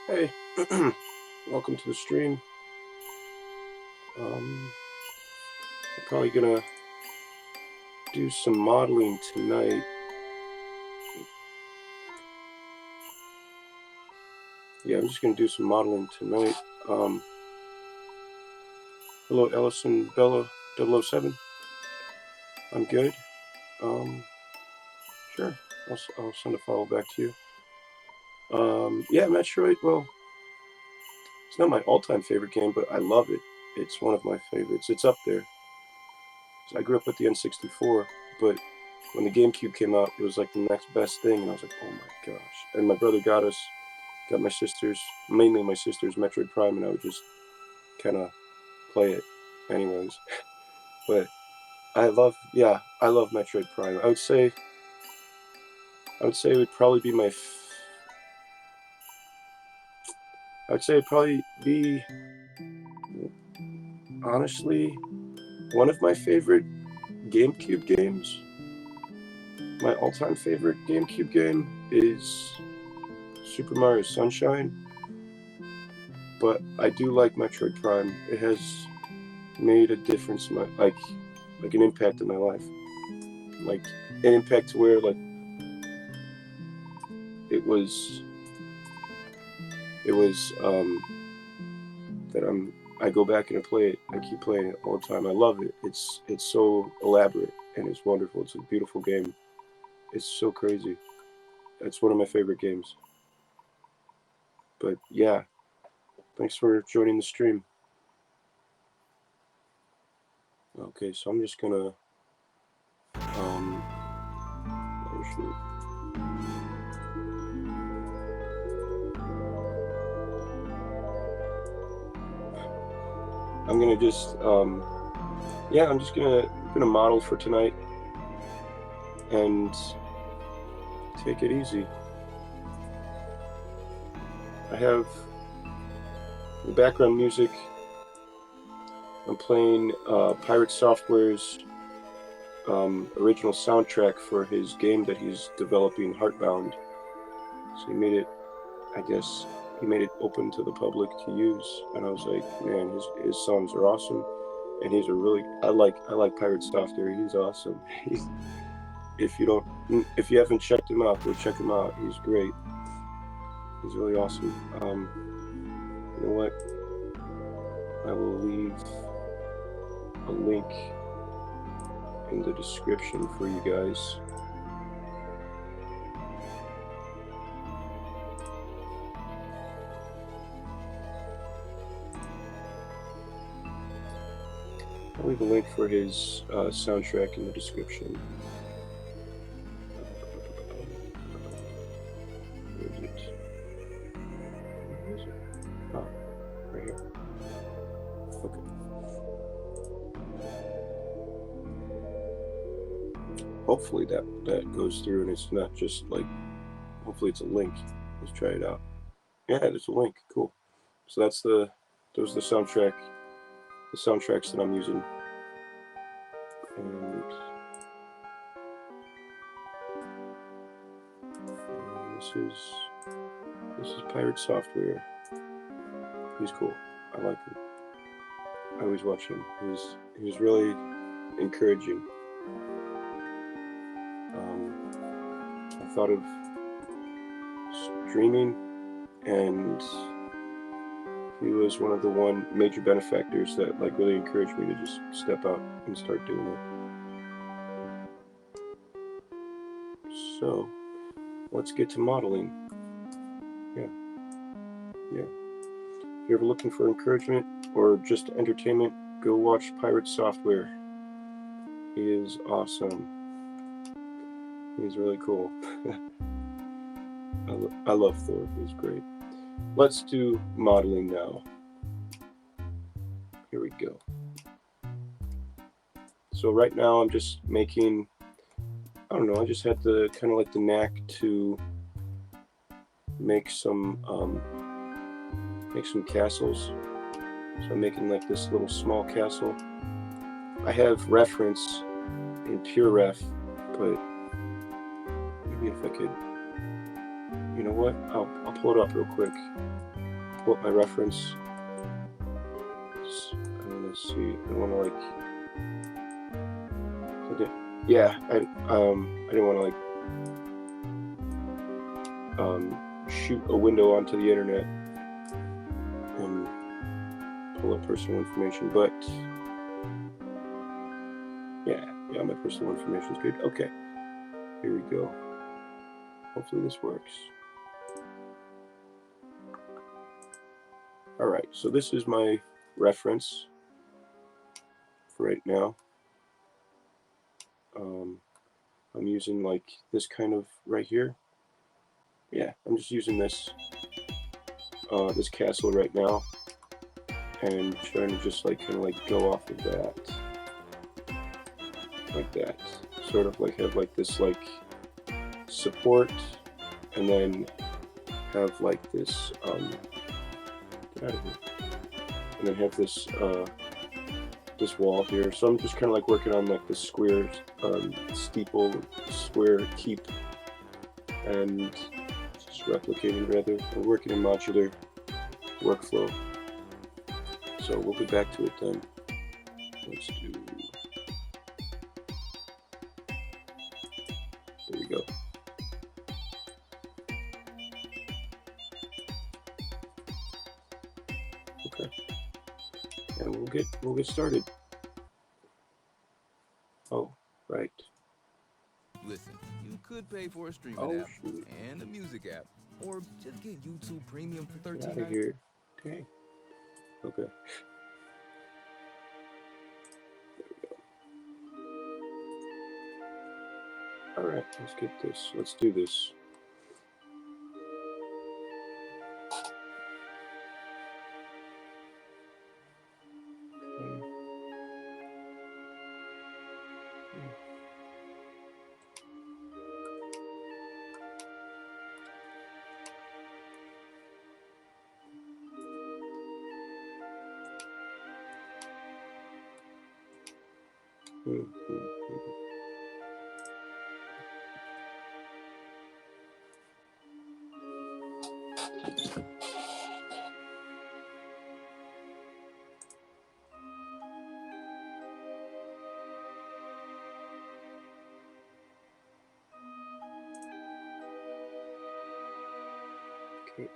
Hey, welcome to the stream. I'm probably gonna do some modeling tonight. Yeah, I'm just gonna do some modeling tonight. Um, Hello, Ellison Bella 007. I'm good. Um, sure, I'll send a follow back to you. Yeah, Metroid. Well, it's not my all-time favorite game, but I love it. It's one of my favorites. It's up there. So I grew up with the N64, but when the GameCube came out, it was like the next best thing, and I was like, oh my gosh. And my brother got my sisters, mainly my sister's Metroid Prime, and I would just kind of play it anyways. But I love Metroid Prime. I would say it would probably be I would say it'd probably be, honestly, one of my favorite GameCube games. My all-time favorite GameCube game is Super Mario Sunshine, but I do like Metroid Prime. It has made a difference in my like an impact in my life, like an impact to where like it was it was that I go back and I play it. I keep playing it all the time. I love it. It's so elaborate and it's wonderful. It's a beautiful game. It's so crazy. It's one of my favorite games. But yeah, thanks for joining the stream. Okay, so I'm just gonna oh shoot. I'm gonna just yeah, I'm just gonna model for tonight and take it easy. I have the background music. I'm playing Pirate Software's original soundtrack for his game that he's developing, Heartbound. So he made it, I guess, he made it open to the public to use, and I was like, man, his songs are awesome, and he's a really I like Pirate Software. He's awesome. If you haven't checked him out, go check him out. He's great. He's really awesome. You know what? I will leave a link in the description for you guys. I'll leave a link for his soundtrack in the description. Where is it? Oh, right here. Okay. Hopefully that goes through and it's not just like, hopefully it's a link. Let's try it out. Yeah, there's a link. Cool. So those are the soundtracks that I'm using. And this is Pirate Software. He's cool. I like him. I always watch him. He's really encouraging. I thought of streaming, and he was one of the major benefactors that like really encouraged me to just step out and start doing it. So let's get to modeling. Yeah. If you're ever looking for encouragement or just entertainment, go watch Pirate Software. He is awesome. He's really cool. I love Thor. He's great. Let's do modeling now. Here we go. So right now I'm just making, I don't know, I just had the kind of like the knack to make some castles. So I'm making like this little small castle. I have reference in pure ref, but maybe if I could You know what? I'll pull it up real quick. Pull up my reference. Let's see. I don't want to like. Yeah, I didn't want to like shoot a window onto the internet and pull up personal information, but yeah, my personal information is good. Okay, here we go. Hopefully this works. All right, so this is my reference for right now. I'm using like this kind of right here. Yeah, I'm just using this this castle right now, and trying to just like kind of like go off of that, like that. Sort of like have like this like support, and then have like this get out of here, and then have this this wall here. So I'm just kind of like working on like the square steeple, square keep, and just replicating rather. We're working in modular workflow. So we'll get back to it then. Let's do. There we go. Okay. And we'll get started. Oh, right. Listen, you could pay for a streaming app and a music app, or just get YouTube Premium for $13. Get out of here. Dang. Okay. There we go. All right, let's get this. Let's do this. Okay.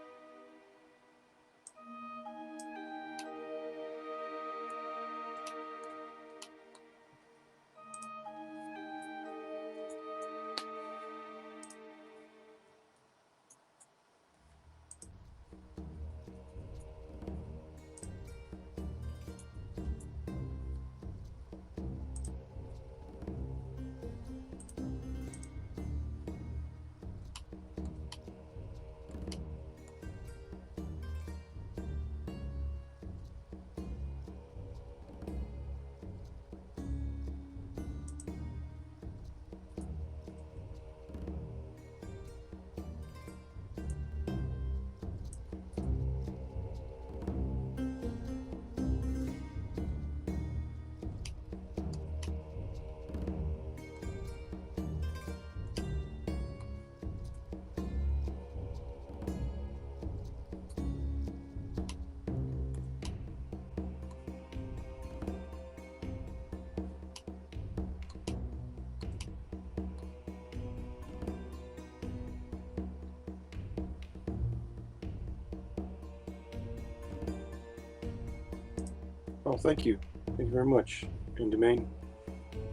Oh, thank you. Thank you very much, in domain.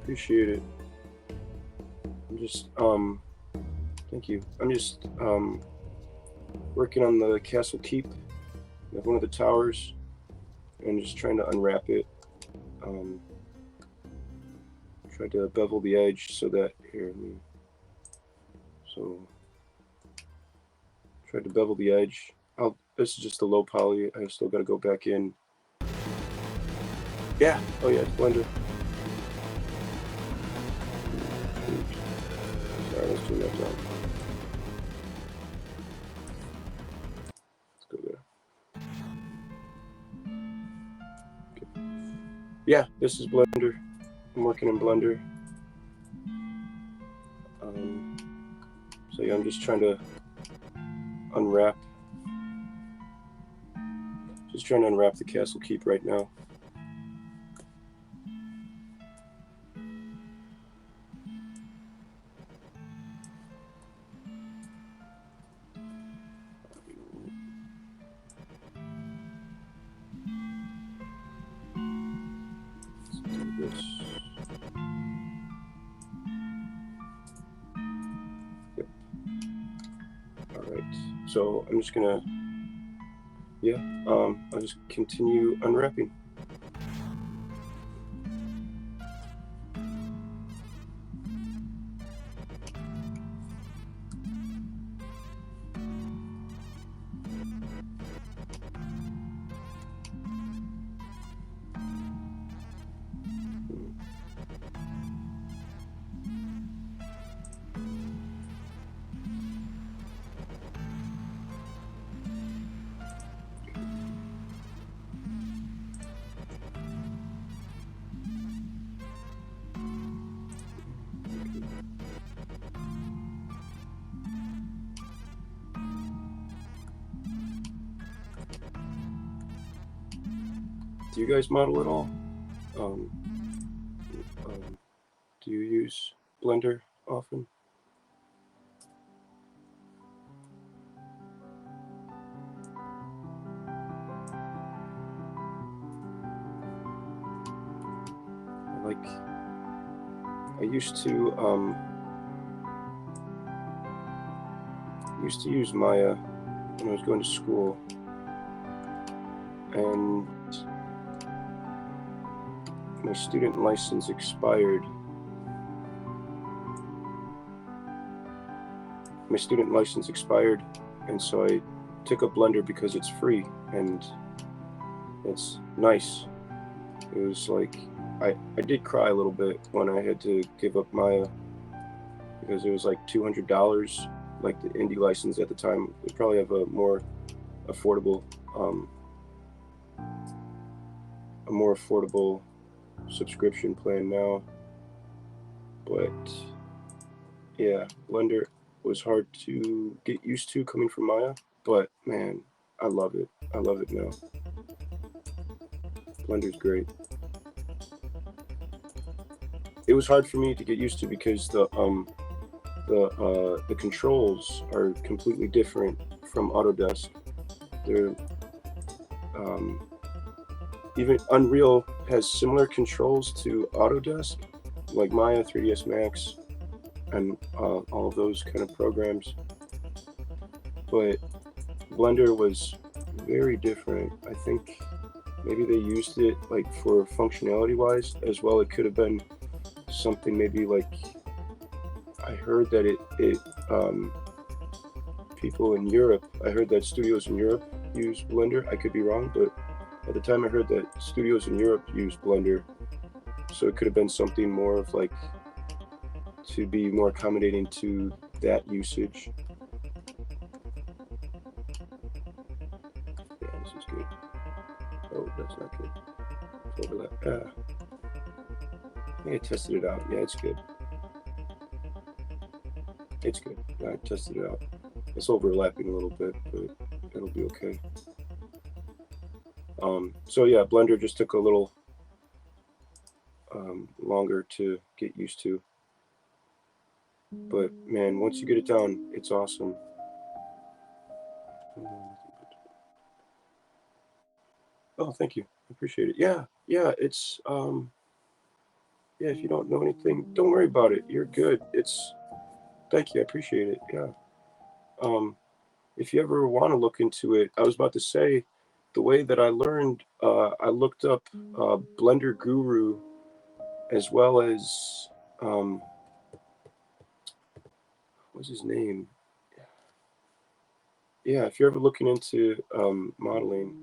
Appreciate it. I'm just thank you. I'm just working on the castle keep of one of the towers, and just trying to unwrap it. Try to bevel the edge so that here. So try to bevel the edge. This is just a low poly. I still got to go back in. Yeah. Oh yeah, Blender. Sorry, let's turn that down. Let's go there. Okay. Yeah, this is Blender. I'm working in Blender. So yeah, I'm just trying to unwrap. Just trying to unwrap the Castle Keep right now. Yep. All right. So I'm just gonna, I'll just continue unwrapping. Do you guys model at all? Do you use Blender often? I used to use Maya when I was going to school, and my student license expired. And so I took up Blender because it's free and it's nice. It was like, I did cry a little bit when I had to give up Maya because it was like $200, like the indie license at the time. We probably have a more affordable subscription plan now. But yeah, Blender was hard to get used to coming from Maya, but man, I love it. I love it now. Blender's great. It was hard for me to get used to because the controls are completely different from Autodesk. They're even Unreal has similar controls to Autodesk, like Maya, 3ds Max, and all of those kind of programs. But Blender was very different. I think maybe they used it like for functionality wise as well. It could have been something maybe like, I heard that people in Europe, I heard that studios in Europe use Blender. I could be wrong, but at the time I heard that studios in Europe use Blender. So it could have been something more of like to be more accommodating to that usage. Yeah, this is good. Oh, that's not good. Overlap. I think I tested it out. Yeah, it's good. It's good. Yeah, I tested it out. It's overlapping a little bit, but it'll be okay. So yeah, Blender just took a little longer to get used to. But man, once you get it down, it's awesome. Oh, thank you. I appreciate it. Yeah, it's yeah, if you don't know anything, don't worry about it. You're good. Thank you. I appreciate it. Yeah. If you ever want to look into it, I was about to say, the way that I learned, I looked up Blender Guru as well as what's his name? Yeah, if you're ever looking into modeling,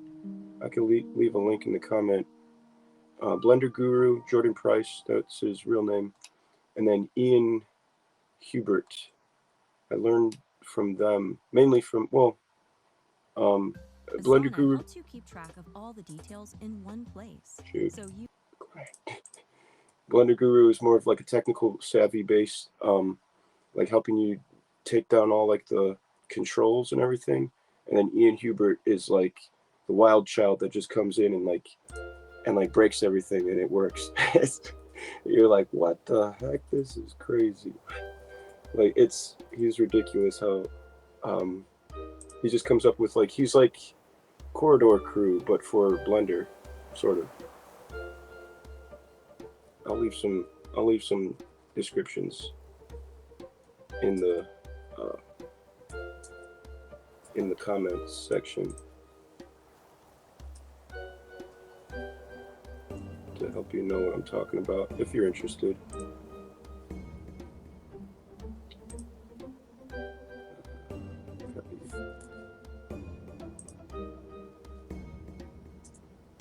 I can leave a link in the comment. Blender Guru, Jordan Price, that's his real name, and then Ian Hubert. I learned from them, mainly from, Blender Guru helps you keep track of all the details in one place. Shoot. So you Blender Guru is more of like a technical savvy based, like helping you take down all like the controls and everything, and then Ian Hubert is like the wild child that just comes in and like breaks everything, and it works. You're like, what the heck? This is crazy. Like he's ridiculous how he just comes up with, like, he's like Corridor Crew but for Blender, sort of. I'll leave some descriptions in the comments section to help you know what I'm talking about if you're interested.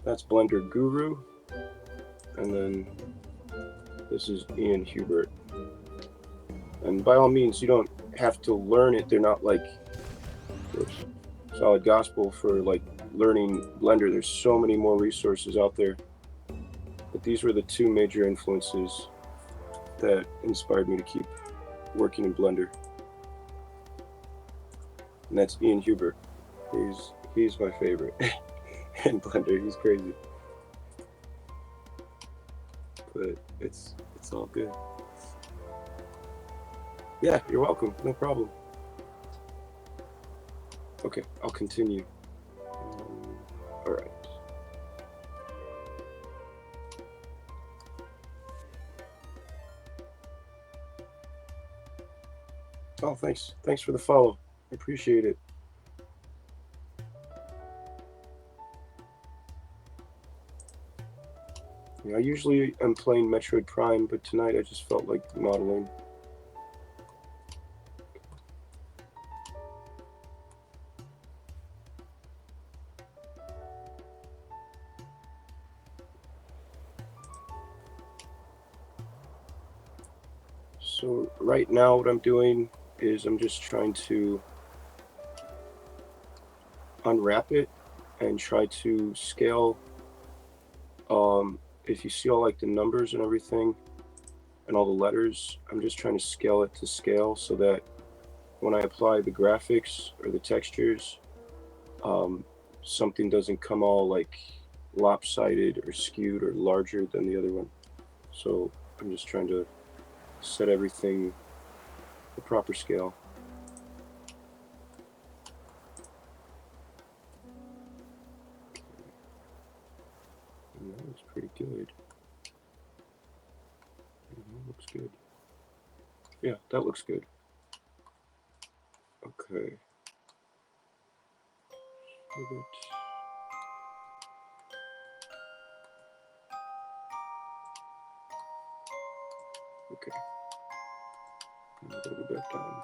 That's Blender Guru, and then this is Ian Hubert. And by all means, you don't have to learn it. They're not like solid gospel for like learning Blender. There's so many more resources out there. But these were the two major influences that inspired me to keep working in Blender. And that's Ian Hubert. He's my favorite in Blender. He's crazy. But it's all good. Yeah, you're welcome. No problem. Okay, I'll continue. All right. Oh, thanks. Thanks for the follow. I appreciate it. Yeah, I usually am playing Metroid Prime, but tonight I just felt like modeling. So right now what I'm doing is I'm just trying to unwrap it and try to scale. If you see all like the numbers and everything and all the letters, I'm just trying to scale it to scale so that when I apply the graphics or the textures, something doesn't come all like lopsided or skewed or larger than the other one. So I'm just trying to set everything the proper scale. And that looks pretty good. That looks good. Yeah, that looks good. Okay. Okay. Now I'm gonna go back down.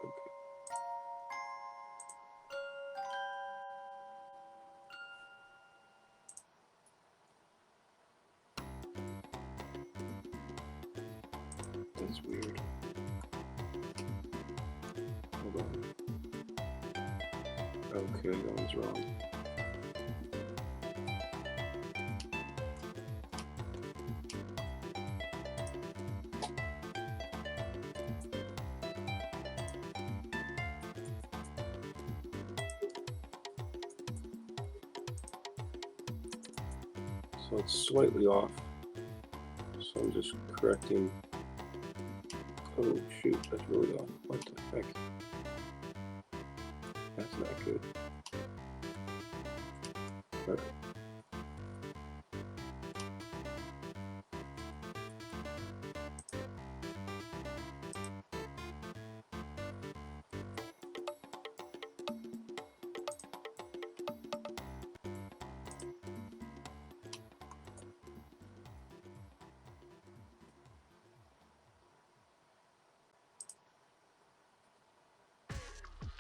Okay. That's weird. Hold on. Okay, that one's wrong. So it's slightly off. So I'm just correcting. Oh shoot, that's really off. What the heck? That's not good. All right.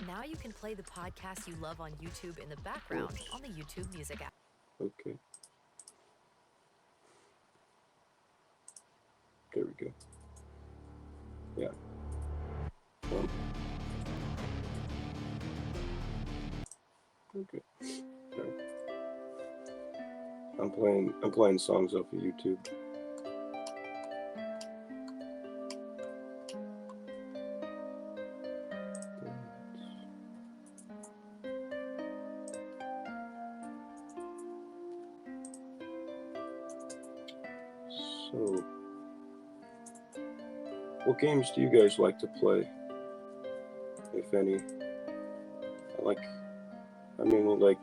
Now you can play the podcast you love on YouTube in the background on the YouTube Music app. Okay. There we go. Yeah. Okay. I'm playing songs off of YouTube. So, what games do you guys like to play, if any? I mainly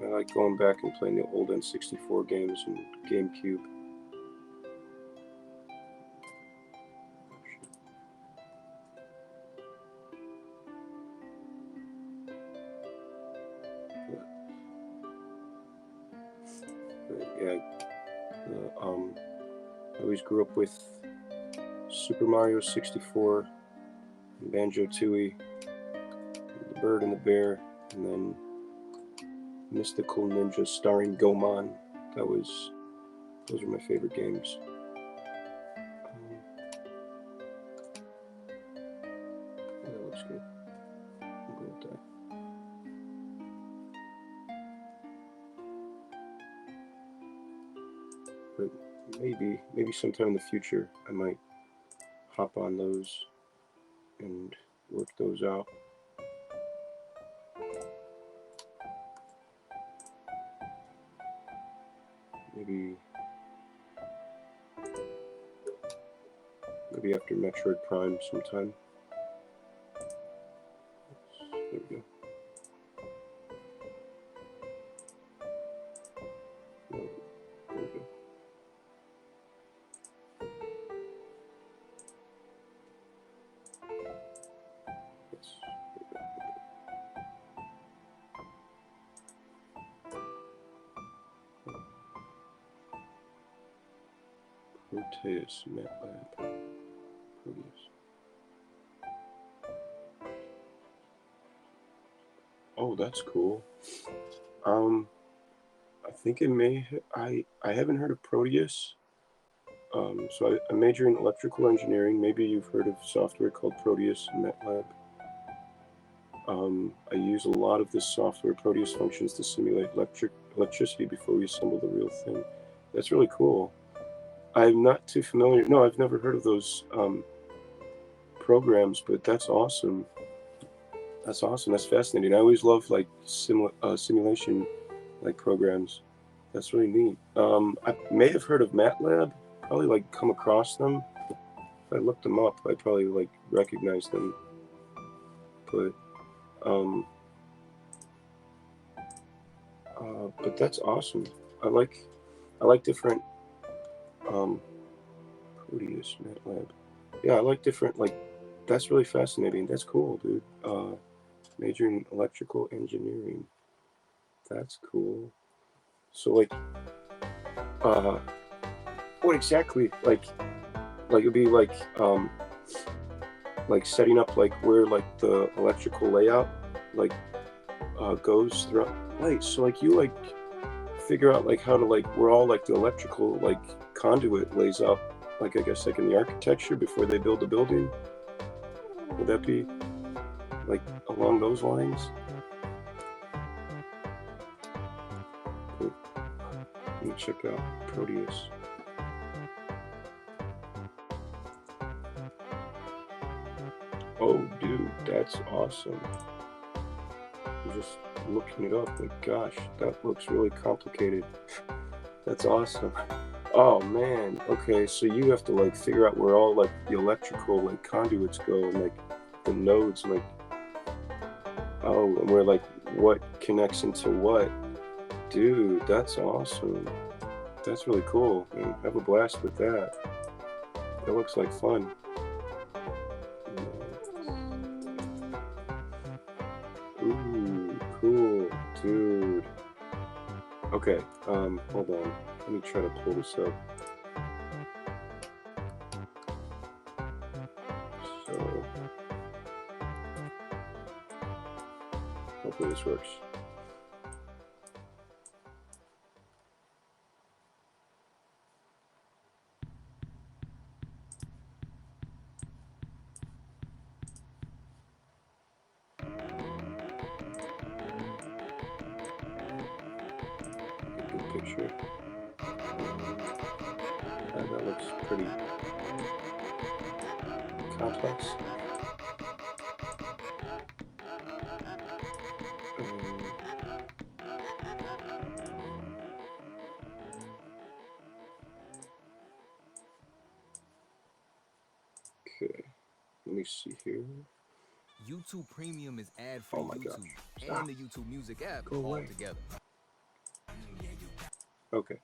I like going back and playing the old N64 games and GameCube. Yeah, I always grew up with Super Mario 64, Banjo-Tooie, The Bird and the Bear, and then Mystical Ninja starring Goemon. Those are my favorite games. That looks good. I'm good with that. But maybe sometime in the future I might hop on those and work those out. Maybe after Metroid Prime sometime. There we go. No, there we go. Yes. Proteus, MATLAB, Proteus. Oh, that's cool. I think it may. I haven't heard of Proteus. So I major in electrical engineering. Maybe you've heard of software called Proteus and MATLAB. I use a lot of this software, Proteus functions, to simulate electricity before we assemble the real thing. That's really cool. I'm not too familiar. No, I've never heard of those programs, but that's awesome. That's awesome. That's fascinating. I always love like simulation like programs. That's really neat. I may have heard of MATLAB. Probably like come across them. If I looked them up, I'd probably like recognize them. But that's awesome. I like different Proteus, MATLAB. Yeah, I like different like. That's really fascinating. That's cool, dude. Majoring in electrical engineering. That's cool. So like, what exactly it'd be like setting up like where like the electrical layout like goes through. Right. So like you like figure out like how to like where all like the electrical like conduit lays out. Like I guess like in the architecture before they build the building. Would that be like along those lines? Cool. Let me check out Proteus. Oh, dude, that's awesome. I'm just looking it up. Like, gosh, that looks really complicated. That's awesome. Oh man. Okay, so you have to like figure out where all like the electrical like conduits go and like the nodes and like and where like what connects into what. Dude, that's awesome. That's really cool. Man, have a blast with that. That looks like fun. Ooh, cool, dude. Okay, hold on. Let me try to pull this up. So, hopefully this works. good picture. That looks pretty complex. Okay, let me see here. YouTube Premium is ad-free Oh my YouTube gosh. and the YouTube Music app Go all away. together. Okay.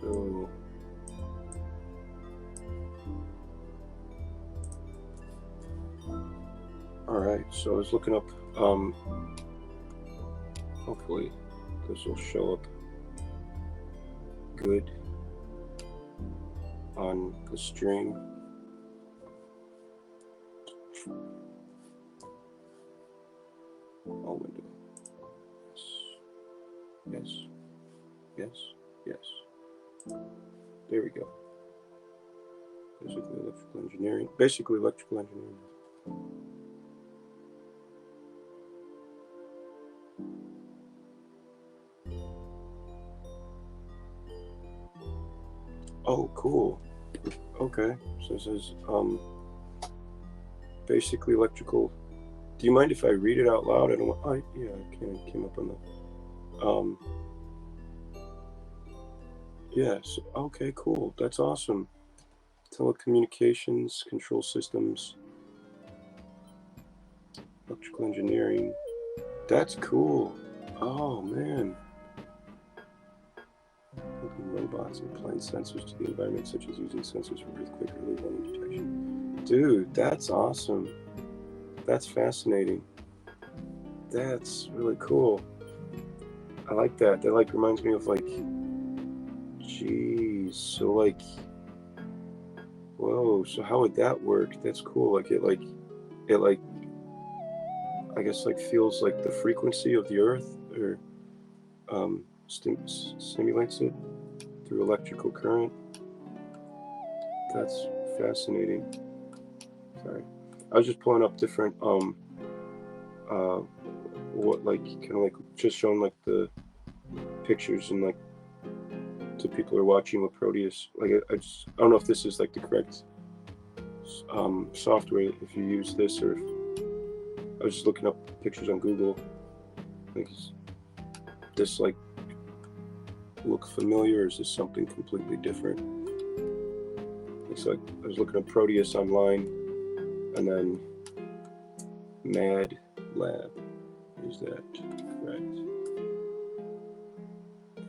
So, all right. So I was looking up. Hopefully, this will show up good on the stream. All window. Yes. Yes. Yes. There we go. Basically electrical engineering. Basically electrical engineering. Oh, cool. Okay. So it says basically electrical. Do you mind if I read it out loud? I don't want. Yeah, I came up on the. Yes. Okay. Cool. That's awesome. Telecommunications, control systems, electrical engineering. That's cool. Oh man. Building robots and applying sensors to the environment, such as using sensors for earthquake early warning detection. Dude, that's awesome. That's fascinating. That's really cool. I like that. That like reminds me of like, geez. So like, whoa. So how would that work? That's cool. Like it I guess like feels like the frequency of the Earth, or stimulates it through electrical current. That's fascinating. Sorry, I was just pulling up different what like kind of like just showing like the pictures and like to people who are watching with Proteus. Like I don't know if this is like the correct software if you use this, or if I was just looking up pictures on Google. Like, does this like look familiar, or is this something completely different? It's like I was looking at Proteus online, and then Mad Lab. Is that correct?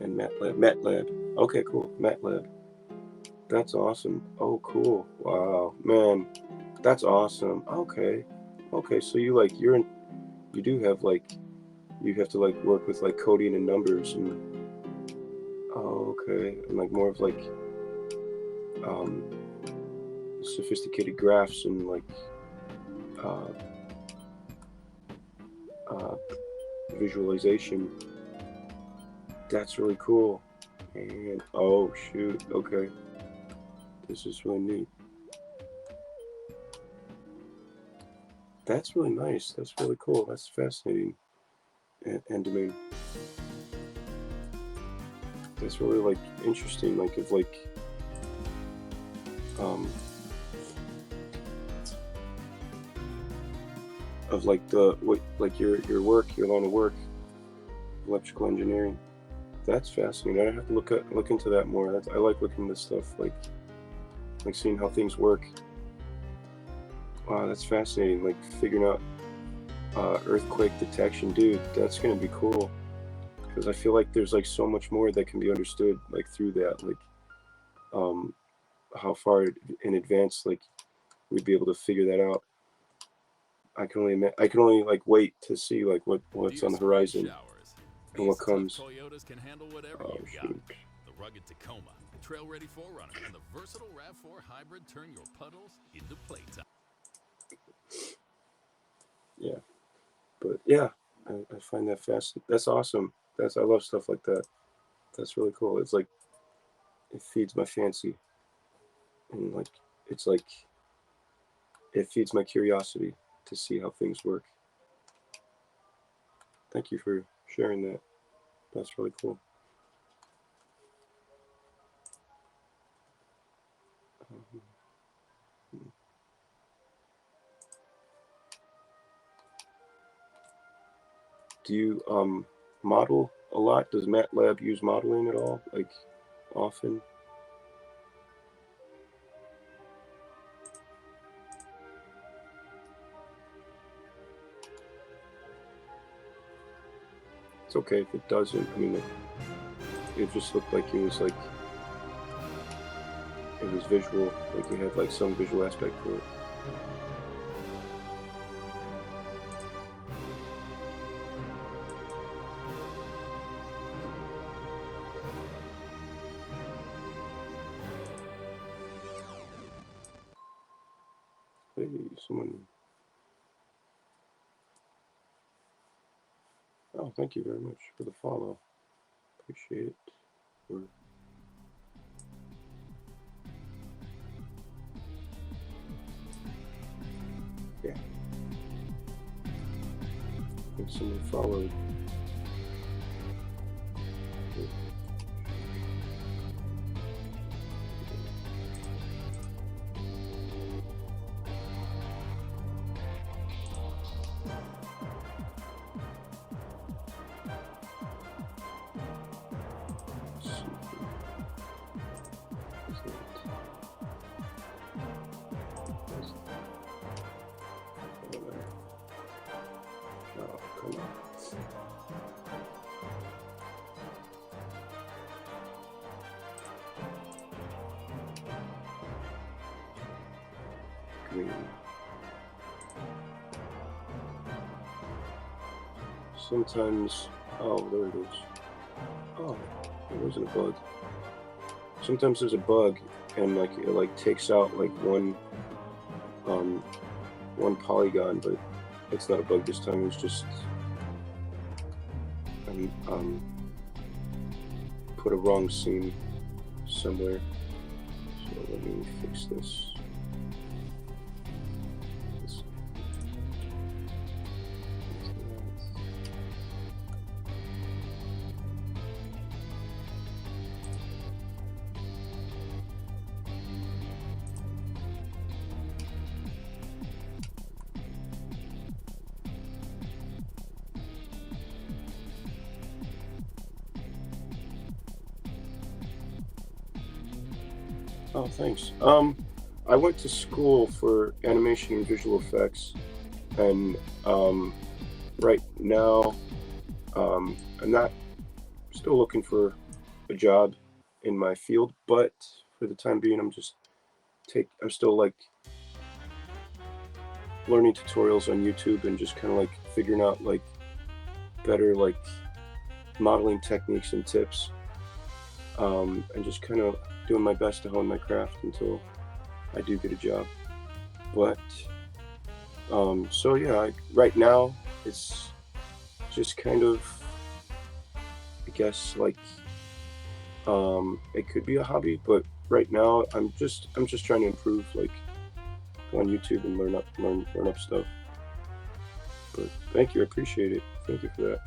And MATLAB. Okay, cool. MATLAB. That's awesome. Oh, cool. Wow, man, that's awesome. Okay, so you like you do have like you have to like work with like coding and numbers and okay, and like more of like sophisticated graphs and like visualization. That's really cool. And oh shoot, okay, this is really neat. That's really nice. That's really cool. That's fascinating. And I mean, that's really like interesting. Like if like of like the what like your work, your line of work, electrical engineering. That's fascinating. I have to look into that more. I like looking at this stuff, like seeing how things work. Wow, that's fascinating. Like figuring out earthquake detection, dude. That's gonna be cool, because I feel like there's like so much more that can be understood like through that. Like how far in advance like we'd be able to figure that out. I can only like wait to see like what's on the horizon. and what These tough comes. Toyotas can handle whatever Oh you got. shoot. The rugged Tacoma, the trail-ready 4Runner, and the versatile RAV4 Hybrid turn your puddles into playtime. Yeah, but yeah, I find that fascinating. That's awesome. I love stuff like that. That's really cool. It's like it feeds my fancy, and like it's like it feeds my curiosity to see how things work. Thank you for sharing that. That's really cool. Um, do you model a lot? Does MATLAB use modeling at all? Like often? It's okay if it doesn't. I mean, it just looked like it was visual, like it had like some visual aspect to it. Hey, someone. Oh, thank you very much for the follow. Appreciate it. Yeah. I think someone followed. Oh, come on. Green. Sometimes, oh, there it is. Oh, it wasn't a bug. Sometimes there's a bug, and like it like takes out like one polygon, but it's not a bug this time. It's just put a wrong scene somewhere. So let me fix this. Oh, thanks. I went to school for animation and visual effects, and right now, I'm not still looking for a job in my field, but for the time being, I'm still like learning tutorials on YouTube and just kind of like figuring out like better like modeling techniques and tips, and just kind of doing my best to hone my craft until I do get a job. But so yeah, right now it's just kind of, I guess, like it could be a hobby, but right now I'm just trying to improve, like go on YouTube and learn up stuff. But thank you, I appreciate it. Thank you for that.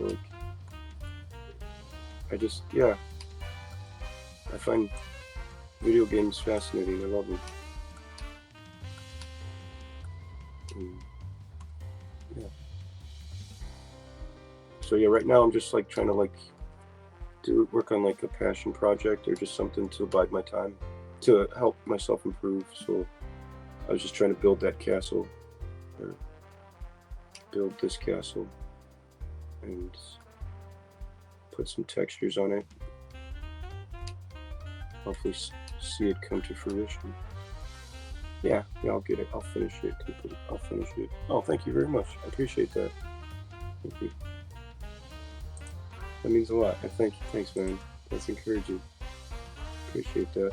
Like, I find video games fascinating. I love them. Yeah. So yeah, right now I'm just like trying to like work on like a passion project or just something to bide my time to help myself improve. So I was just trying to build that castle, or build this castle, and put some textures on it. Hopefully see it come to fruition. Yeah, I'll get it. I'll finish it. I'll finish it. Oh, thank you very much. I appreciate that. Thank you. That means a lot. I thank you. Thanks, man. That's encouraging. Appreciate that.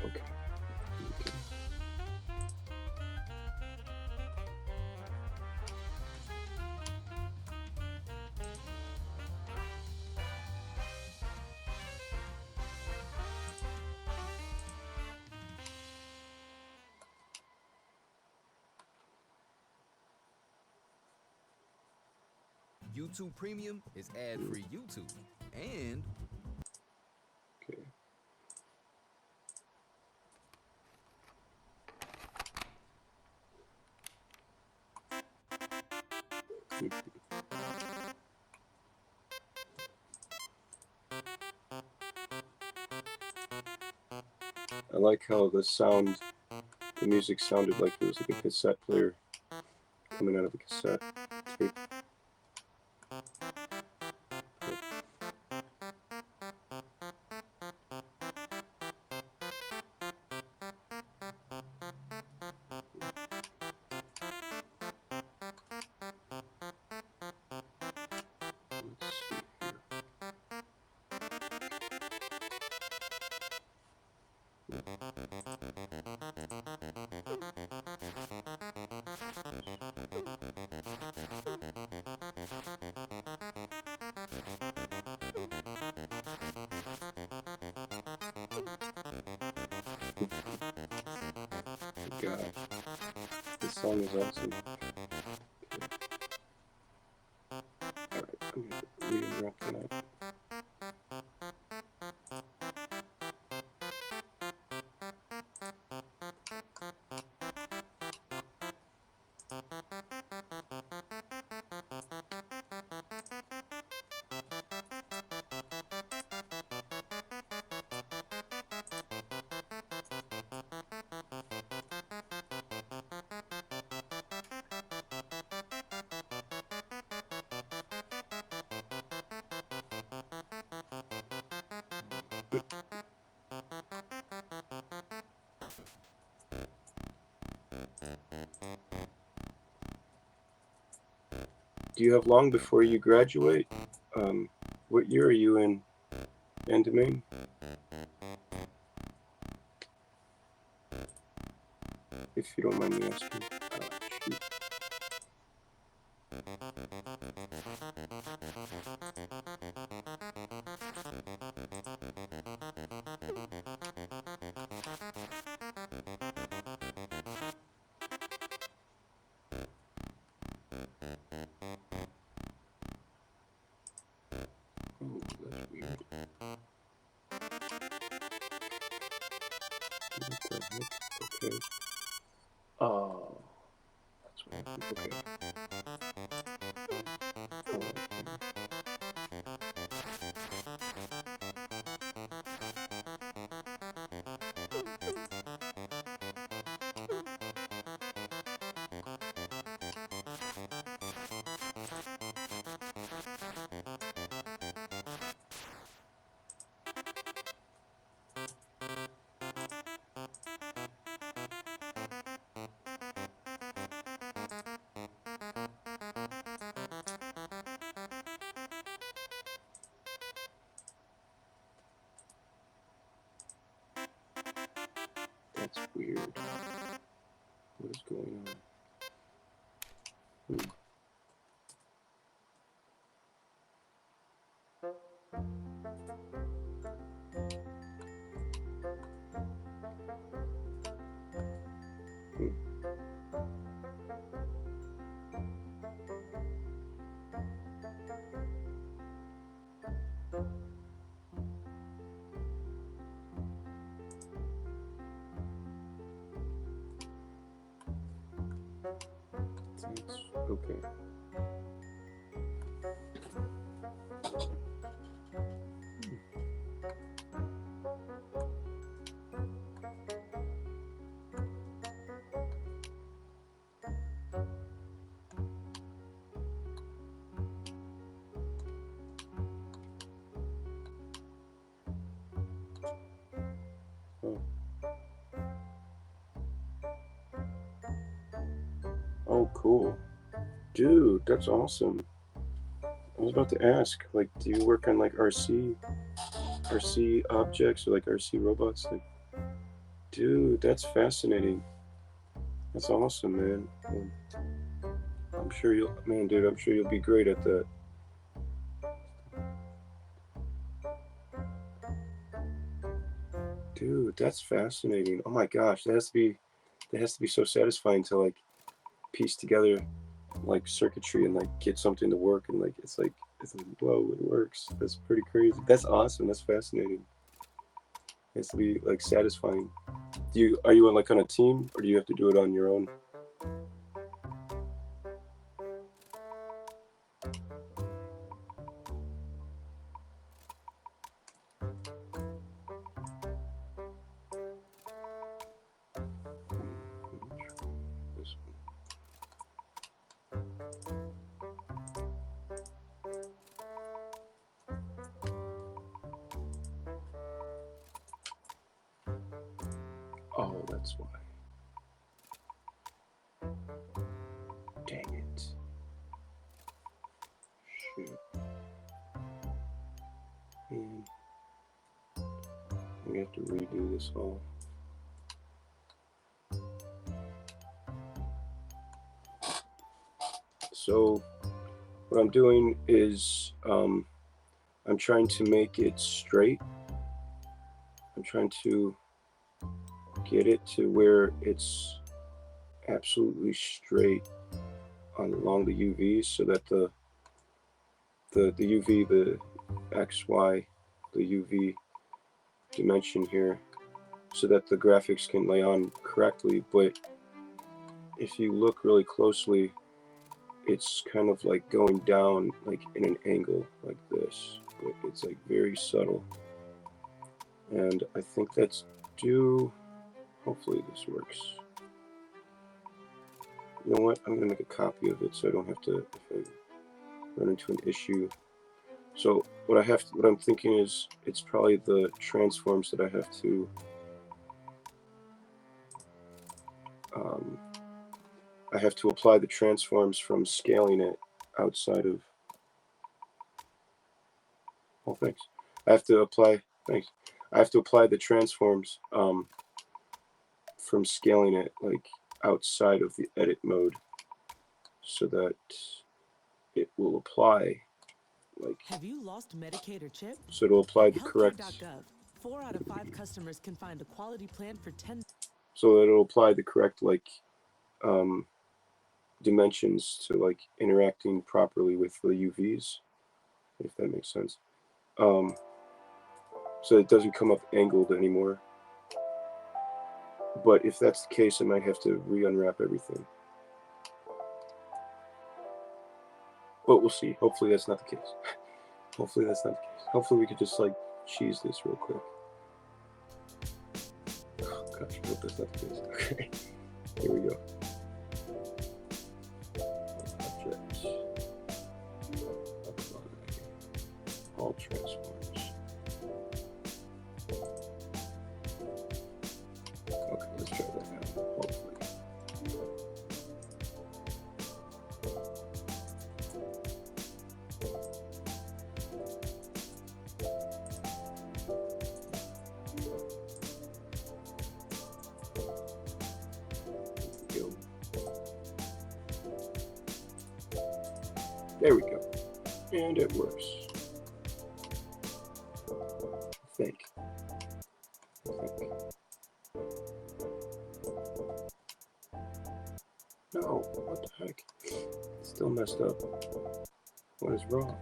Okay. YouTube Premium is ad-free YouTube. And Okay. I like how the music sounded like it was like a cassette player coming out of a cassette tape. Let's see here. Gosh, this song is awesome. Alright, I'm gonna re-unwrap that. Do you have long before you graduate? What year are you in, Domain? If you don't mind me asking. Shoot. Oh, that's weird. What the heck? Okay. Oh, that's what I think. Okay. That's weird. What is going on? Okay. cool. Dude, that's awesome. I was about to ask, like, do you work on like RC objects or like RC robots? Like, dude, that's fascinating. That's awesome, man. I'm sure I'm sure you'll be great at that. Dude, that's fascinating. Oh my gosh, that has to be so satisfying to like piece together like circuitry and like get something to work and like it's like whoa, it works. That's pretty crazy. That's awesome. That's fascinating. It has to be like satisfying. Are you like on a team or do you have to do it on your own? Oh, that's why. Dang it. Shoot. Man. We have to redo this all. So what I'm doing is I'm trying to make it straight. I'm trying to get it to where it's absolutely straight along the UVs so that the UV, the XY, the UV dimension here, so that the graphics can lay on correctly. But if you look really closely, it's kind of like going down like in an angle like this. But it's like very subtle. And I think that's due. Hopefully this works. You know what? I'm gonna make a copy of it so I don't have to, if I run into an issue. So what I'm thinking is it's probably the transforms that I have to apply the transforms from scaling it outside of. Oh, thanks. I have to apply. Thanks. I have to apply the transforms from scaling it like outside of the edit mode, so that it will apply like. Have you lost Medicaid or CHIP? So it'll apply At the correct. healthcare.gov, 4 out of 5 customers can find a quality plan for 10. So it'll apply the correct like dimensions to like interacting properly with the UVs, if that makes sense. So it doesn't come up angled anymore. But if that's the case, I might have to re-unwrap everything. But we'll see. Hopefully that's not the case. Hopefully that's not the case. Hopefully we could just like cheese this real quick. Oh gosh, I hope that's not the case. Okay, here we go. Object. Apply. All transforms. Okay, let's try that now. Hopefully. There we go. And it works. I think. No, what the heck? It's still messed up. What is wrong?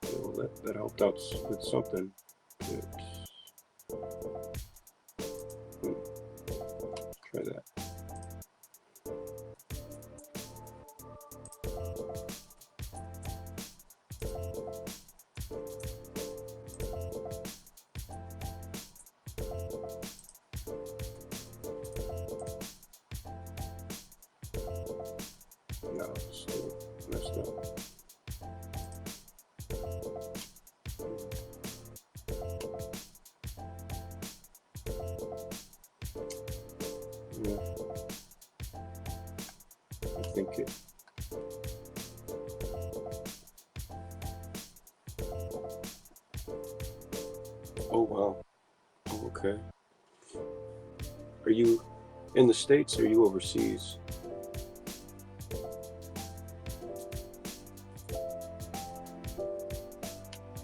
Well, that helped out with something. Let's try that. Yeah. I think it. Oh wow. Oh, okay. Are you in the States or are you overseas?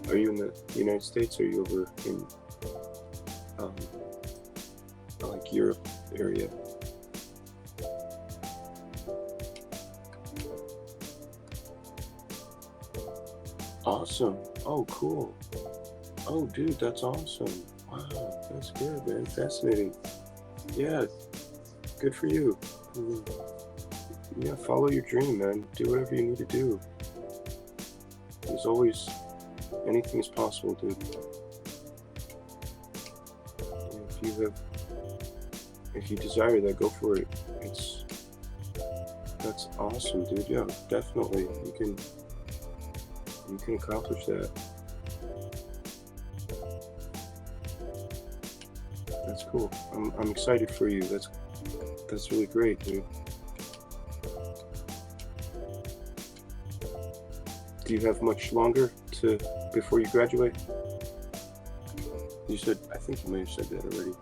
Are you in the United States or are you over in um, like Europe area? Awesome. Oh, cool. Oh, dude, that's awesome. Wow, that's good, man. Fascinating. Yeah, good for you. Mhm. Yeah, follow your dream, man. Do whatever you need to do. There's always anything is possible, dude. And if you desire that, go for it. That's awesome, dude. Yeah, definitely. You can accomplish that. That's cool. I'm excited for you. That's really great, dude. Do you have much longer before you graduate? You said, I think you may have said that already.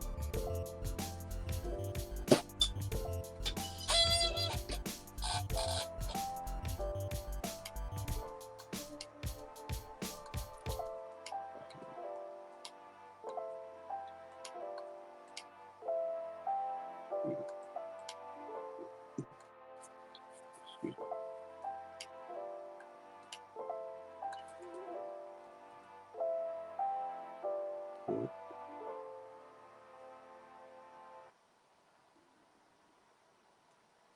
Excuse me.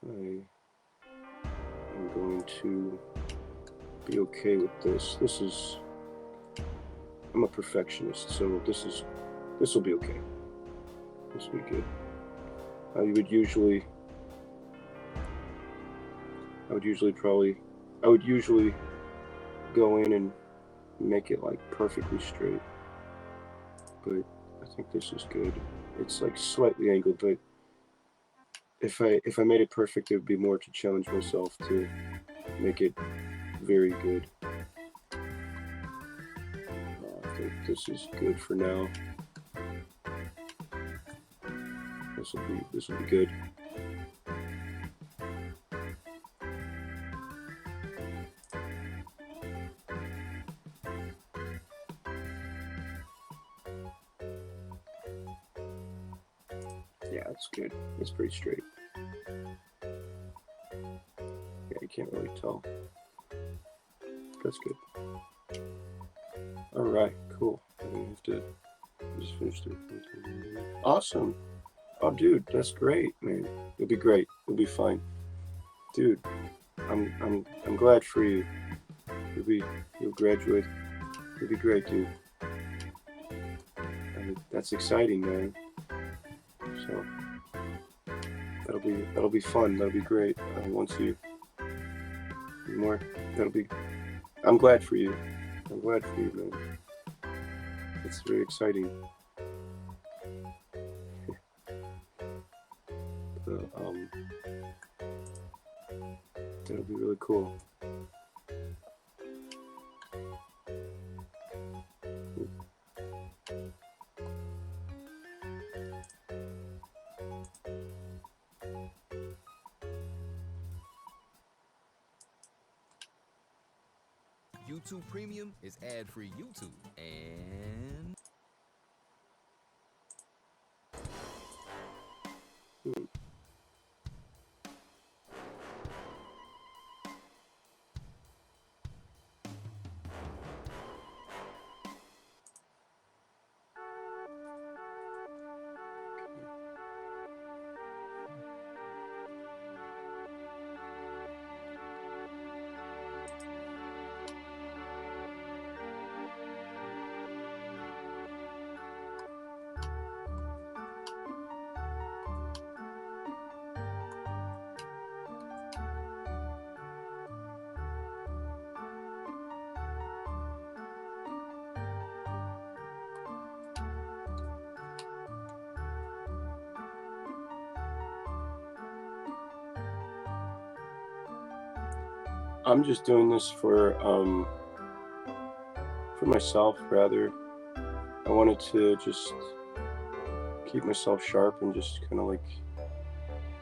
I am going to be okay with this. I'm a perfectionist, so this will be okay. This will be good. I would usually go in and make it like perfectly straight, but I think this is good. It's like slightly angled, but if I made it perfect, it would be more to challenge myself to make it very good. I think this is good for now. This will be good. Yeah, it's good. It's pretty straight. Yeah, you can't really tell. That's good. All right, cool. I have to just finish it. Awesome. Oh, dude, that's great, man. You'll be great. You'll be fine, dude. I'm glad for you. You'll graduate. You'll be great, dude. That's exciting, man. So that'll be fun. That'll be great. Once you more, that'll be. I'm glad for you. I'm glad for you, man. It's very exciting. Uh, that'll be really cool. YouTube Premium is ad-free YouTube. And I'm just doing this for myself, rather. I wanted to just keep myself sharp and just kind of like,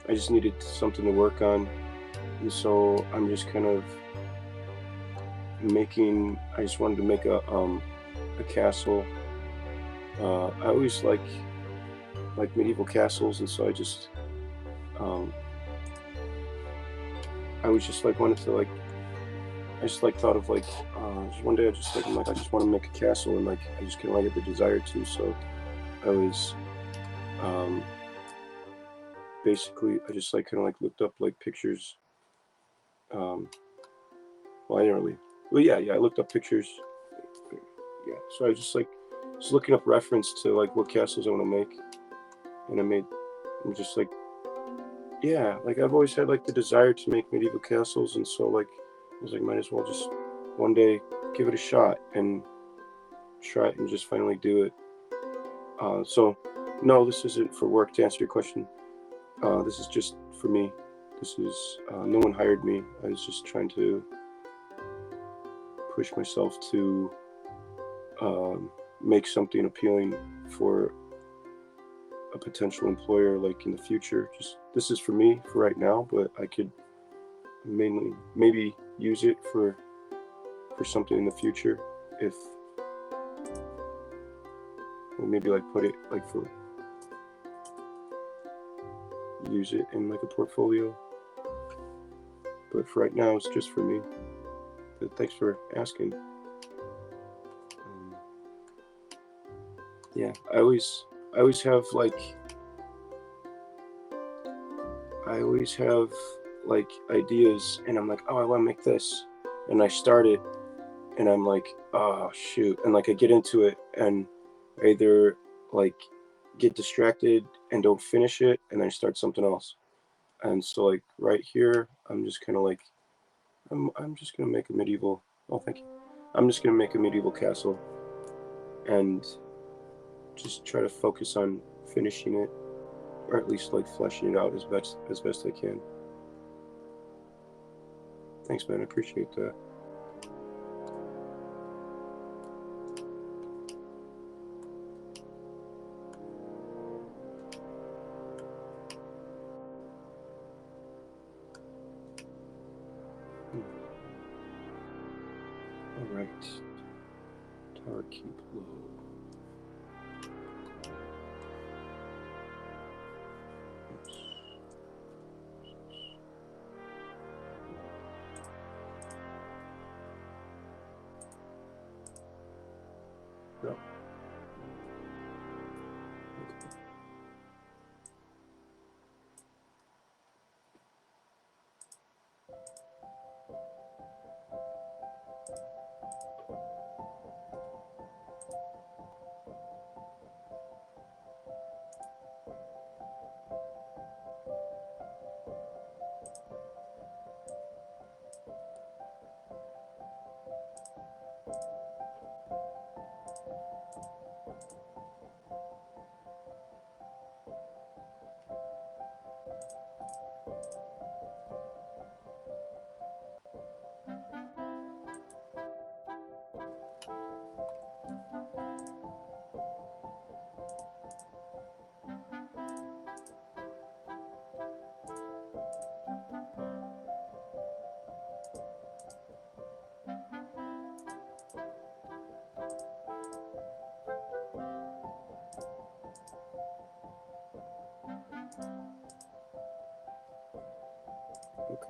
I just needed something to work on, and so I'm just kind of I just wanted to make a castle. I always like medieval castles, and so um, I was just like wanted to like, I just like thought of like, just one day I just like, I'm like, I just want to make a castle, and like I just kind of like had the desire to. So I was basically, I just like kind of like looked up like pictures. Well, I didn't really. Well, yeah, I looked up pictures. Yeah, so I just like looking up reference to like what castles I want to make, and I'm just like, yeah, like I've always had like the desire to make medieval castles, and so like I was like, might as well just one day give it a shot and try it and just finally do it. So no, this isn't for work, to answer your question. This is just for me. This is no one hired me. I was just trying to push myself to make something appealing for a potential employer, like in the future. Just this is for me for right now, but I could maybe use it for something in the future, if, or maybe like put it like for use it in like a portfolio. But for right now, it's just for me. But thanks for asking. Yeah, I always have like, ideas, and I'm like, oh, I want to make this, and I start it, and I'm like, oh shoot, and like I get into it, and I either like get distracted and don't finish it, and then start something else. And so like right here, I'm just kind of like, I'm just gonna make a medieval. Oh, thank you. I'm just gonna make a medieval castle, and just try to focus on finishing it, or at least like fleshing it out as best I can. Thanks, man. I appreciate that. All right. Tower keep low. No. Okay.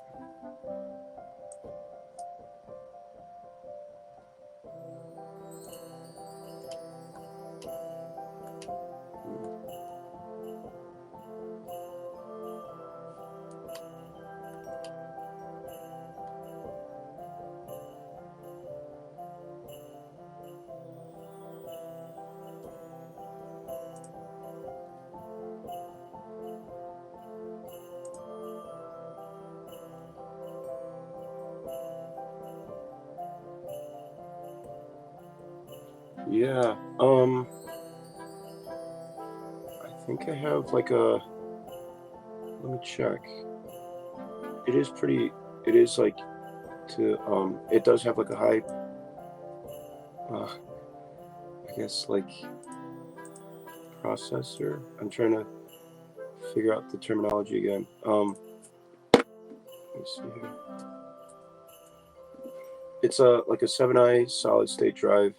Yeah. I think I have like a. Let me check. It is pretty. It is like to it does have like a high, I guess like processor. I'm trying to figure out the terminology again. Let me see here. It's a like a 7i solid state drive.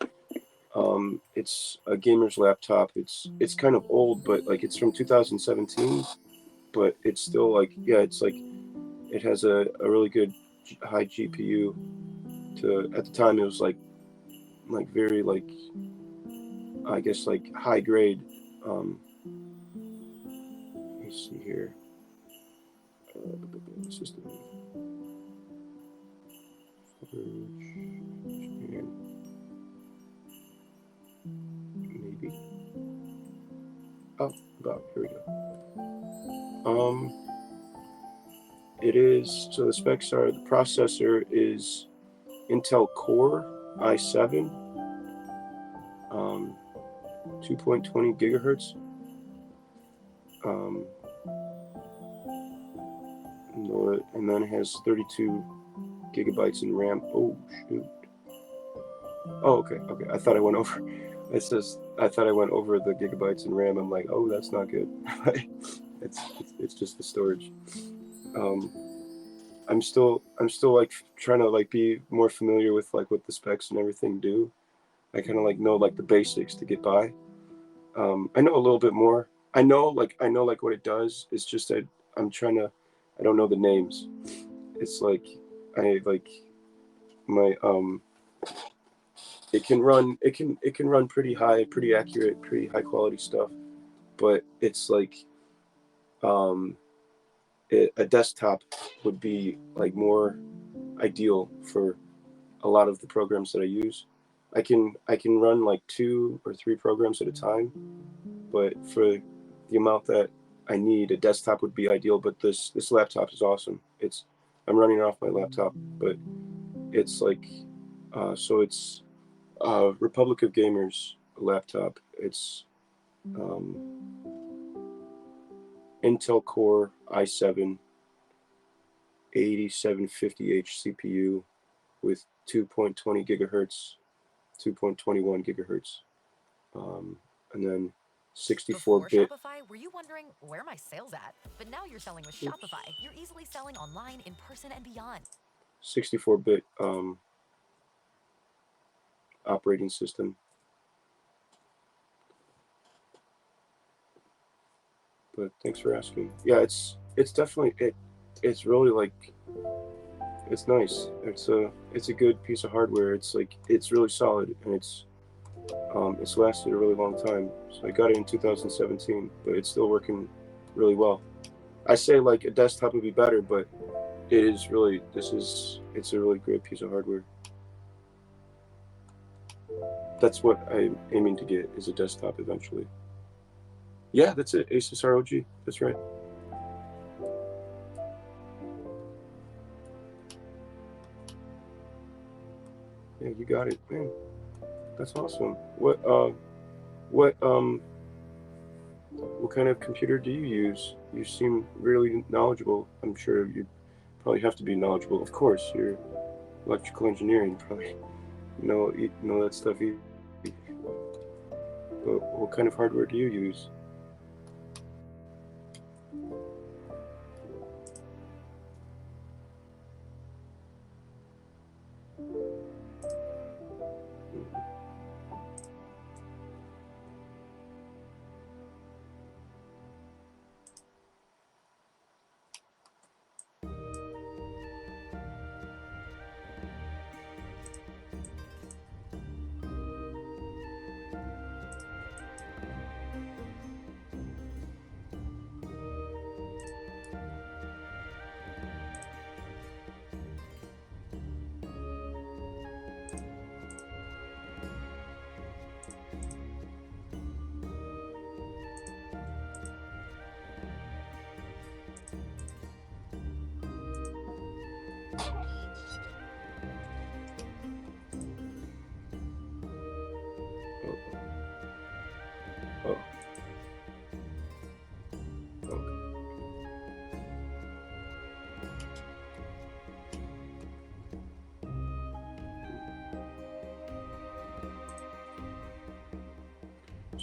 It's a gamer's laptop. It's kind of old, but like it's from 2017, but it's still like, yeah, it's like it has a really good high GPU. To at the time it was like very like, I guess like high grade. Let me see here. System maybe. Oh, about here we go. It is, so the specs are, the processor is Intel Core i7, 2.20 gigahertz. And then it has 32 gigabytes in RAM. Oh shoot. Oh, okay. I thought I went over. It says I thought I went over the gigabytes in RAM. I'm like, oh, that's not good. it's just the storage. I'm still like trying to like be more familiar with like what the specs and everything do. I kind of like know like the basics to get by. I know a little bit more. I know like what it does. It's just that I'm trying to. I don't know the names. It's like I like my It can run pretty high, pretty accurate, pretty high quality stuff. But it's like a desktop would be like more ideal for a lot of the programs that I use. I can run like 2 or 3 programs at a time, but for the amount that I need, a desktop would be ideal. But this laptop is awesome. I'm running it off my laptop, but it's like so it's Republic of Gamers laptop. It's Intel Core i7 8750H CPU with 2.20 gigahertz, 2.21 gigahertz, and then 64 Before bit. Shopify, were you wondering where are my sales at? But now you're selling with Shopify. You're easily selling online, in person, and beyond. 64 bit operating system. But thanks for asking. Yeah, it's definitely it's really like, it's nice. It's a good piece of hardware. It's like it's really solid, and it's lasted a really long time. So I got it in 2017, but it's still working really well. I say like a desktop would be better, but it's a really great piece of hardware. That's what I'm aiming to get, is a desktop eventually. Yeah, that's it. Asus ROG. That's right. Yeah, you got it, man. That's awesome. What kind of computer do you use? You seem really knowledgeable. I'm sure you probably have to be knowledgeable. Of course, you're electrical engineering. Probably know that stuff. But what kind of hardware do you use?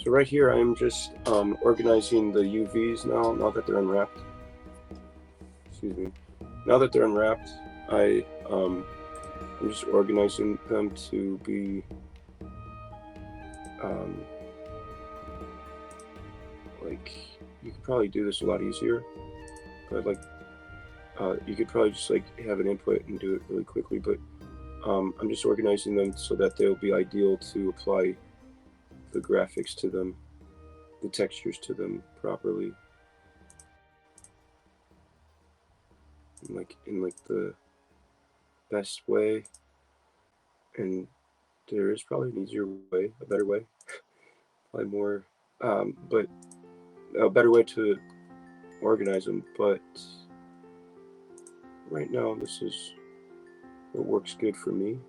So right here, I'm just organizing the UVs now that they're unwrapped. Excuse me. Now that they're unwrapped, I'm just organizing them to be like, you could probably do this a lot easier, but like you could probably just like have an input and do it really quickly, but I'm just organizing them so that they'll be ideal to apply the graphics to them, the textures to them properly, in like the best way. And there is probably an easier way, a better way, probably more, but a better way to organize them. But right now, this is what works good for me.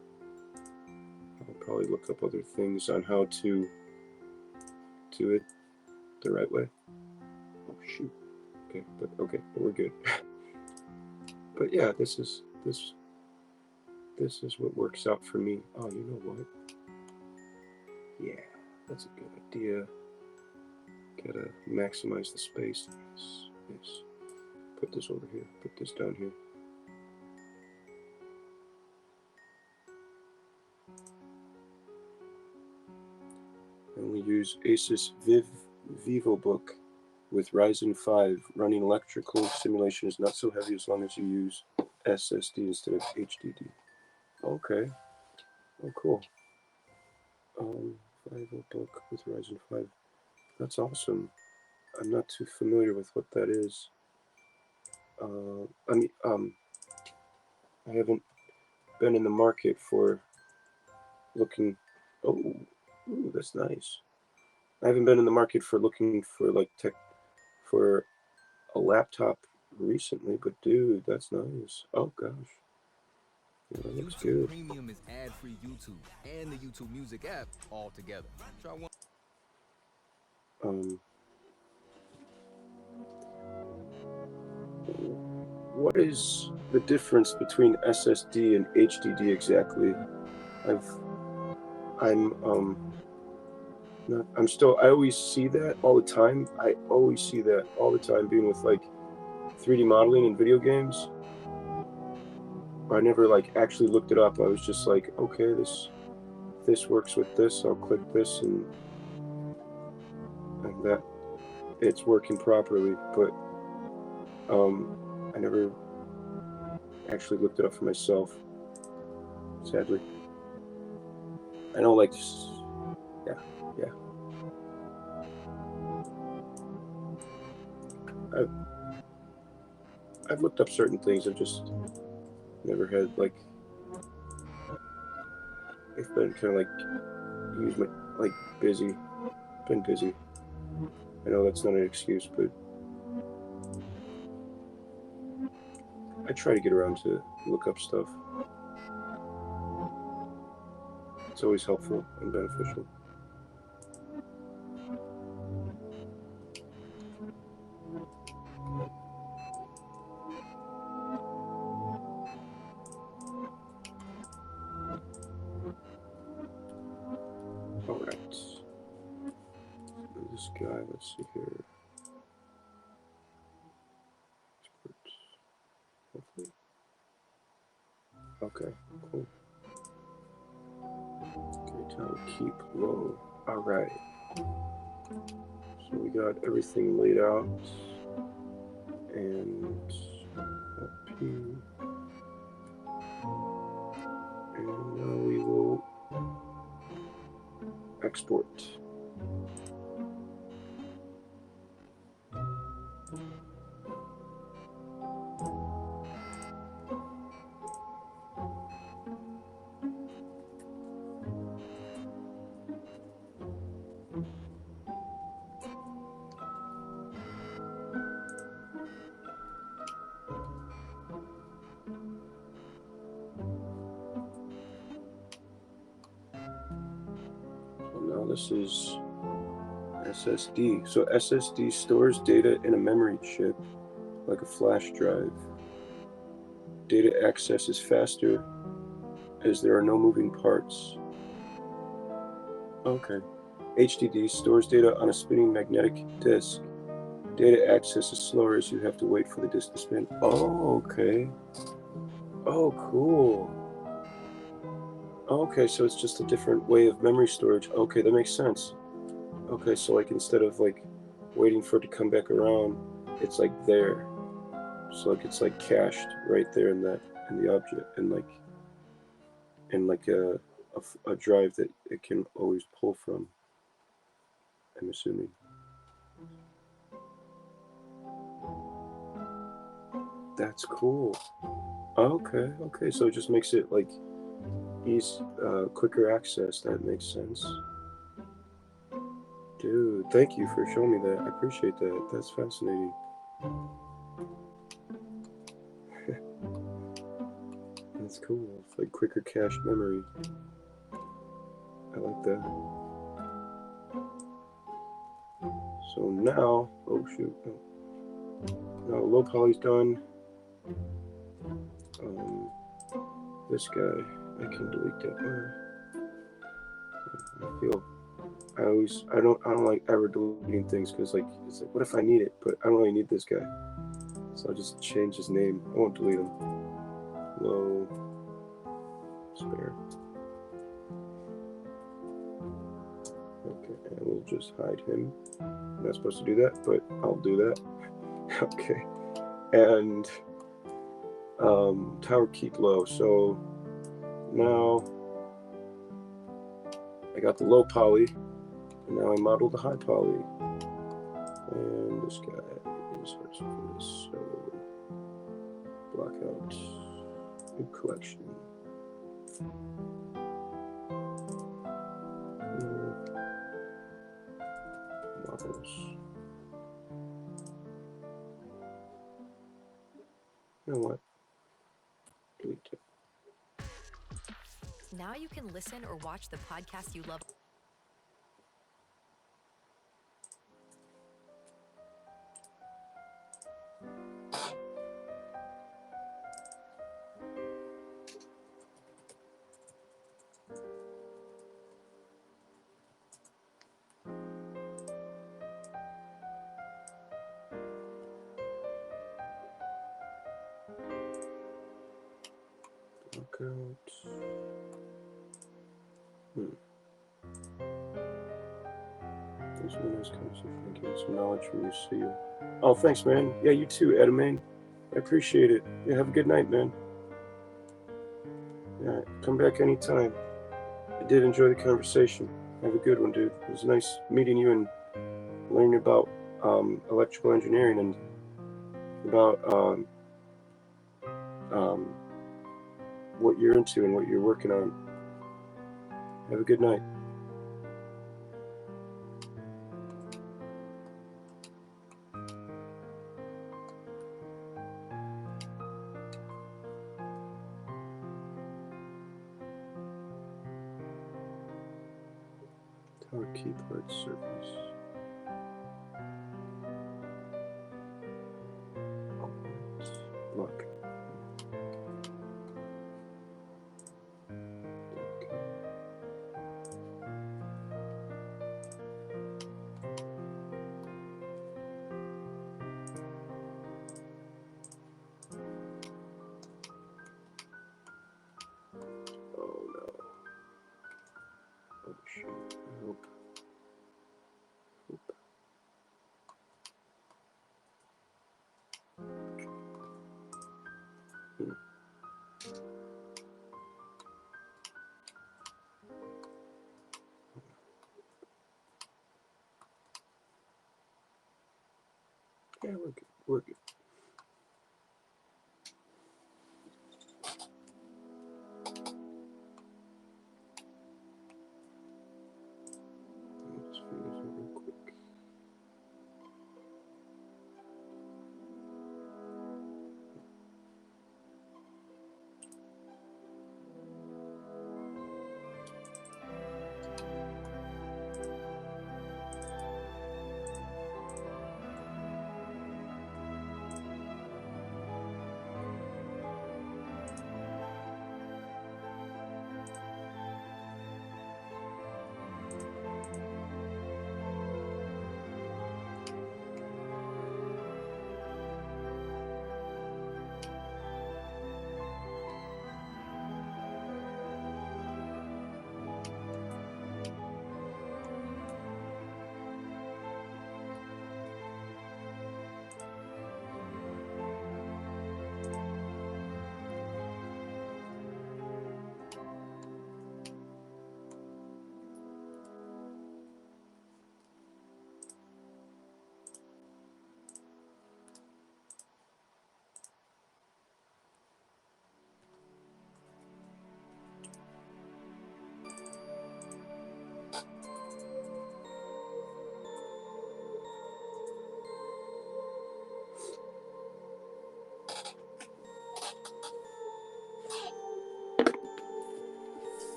I'll probably look up other things on how to do it the right way. Oh shoot. Okay, but we're good. But yeah, this is what works out for me. Oh, you know what? Yeah, that's a good idea. Gotta maximize the space. Yes. Put this over here. Put this down here. I only use Asus VivoBook with Ryzen 5. Running electrical simulation is not so heavy as long as you use SSD instead of HDD. Okay. Oh, cool. VivoBook with Ryzen 5. That's awesome. I'm not too familiar with what that is. I haven't been in the market for looking. Oh, ooh, that's nice. I haven't been in the market for looking for like for a laptop recently, but dude, that's nice. Oh gosh, yeah, that looks YouTube good. Premium is ad-free YouTube and the YouTube Music app all together. Try one. What is the difference between SSD and HDD exactly? I'm not, I'm still, I always see that all the time. I always see that all the time being with like 3D modeling in video games. I never like actually looked it up. I was just like, okay, this works with this. I'll click this and that it's working properly. But I never actually looked it up for myself, sadly. I know, like, yeah. I've looked up certain things. I've just never had like. I've been kind of like use my like busy. Been busy. I know that's not an excuse, but I try to get around to look up stuff. It's always helpful and beneficial. Alright. This guy, let's see here. Hopefully. Okay, cool. Okay, time to keep low. Alright. So we got everything laid out. And up here. And now we will export. So now this is SSD. So SSD stores data in a memory chip, like a flash drive. Data access is faster as there are no moving parts. Okay. HDD stores data on a spinning magnetic disk. Data access is slower as you have to wait for the disk to spin. Oh, okay. Oh, cool. Okay, so it's just a different way of memory storage. Okay, that makes sense. Okay, so like instead of like waiting for it to come back around, it's like there. So like it's like cached right there in the object, and like in like a drive that it can always pull from. I'm assuming. That's cool. Okay, okay. So it just makes it like quicker access. That makes sense. Dude, thank you for showing me that. I appreciate that. That's fascinating. That's cool. It's like quicker cache memory. I like that. So now, oh shoot, now low poly's done. This guy, I can delete that. I don't like ever deleting things because like it's like, what if I need it? But I don't really need this guy, so I'll just change his name. I won't delete him. Low spare. Okay, and we'll just hide him. I'm not supposed to do that, but I'll do that. Okay, and tower keep low. So now I got the low poly, and now I model the high poly. And this guy is hard for this, so block out new collection. Models. You know what? Delete it. Now you can listen or watch the podcast you love. Block out. This one is conversation. I gained some knowledge from you. See you. Oh, thanks, man. Yeah, you too, Edamain. I appreciate it. Yeah, have a good night, man. Yeah, come back anytime. I did enjoy the conversation. Have a good one, dude. It was nice meeting you and learning about electrical engineering and about what you're into and what you're working on. Have a good night. Tower keyboard surface. Look. Oh no. Oh shoot. I hope. Yeah, we're good. We're good. Let me just figure this out real quick.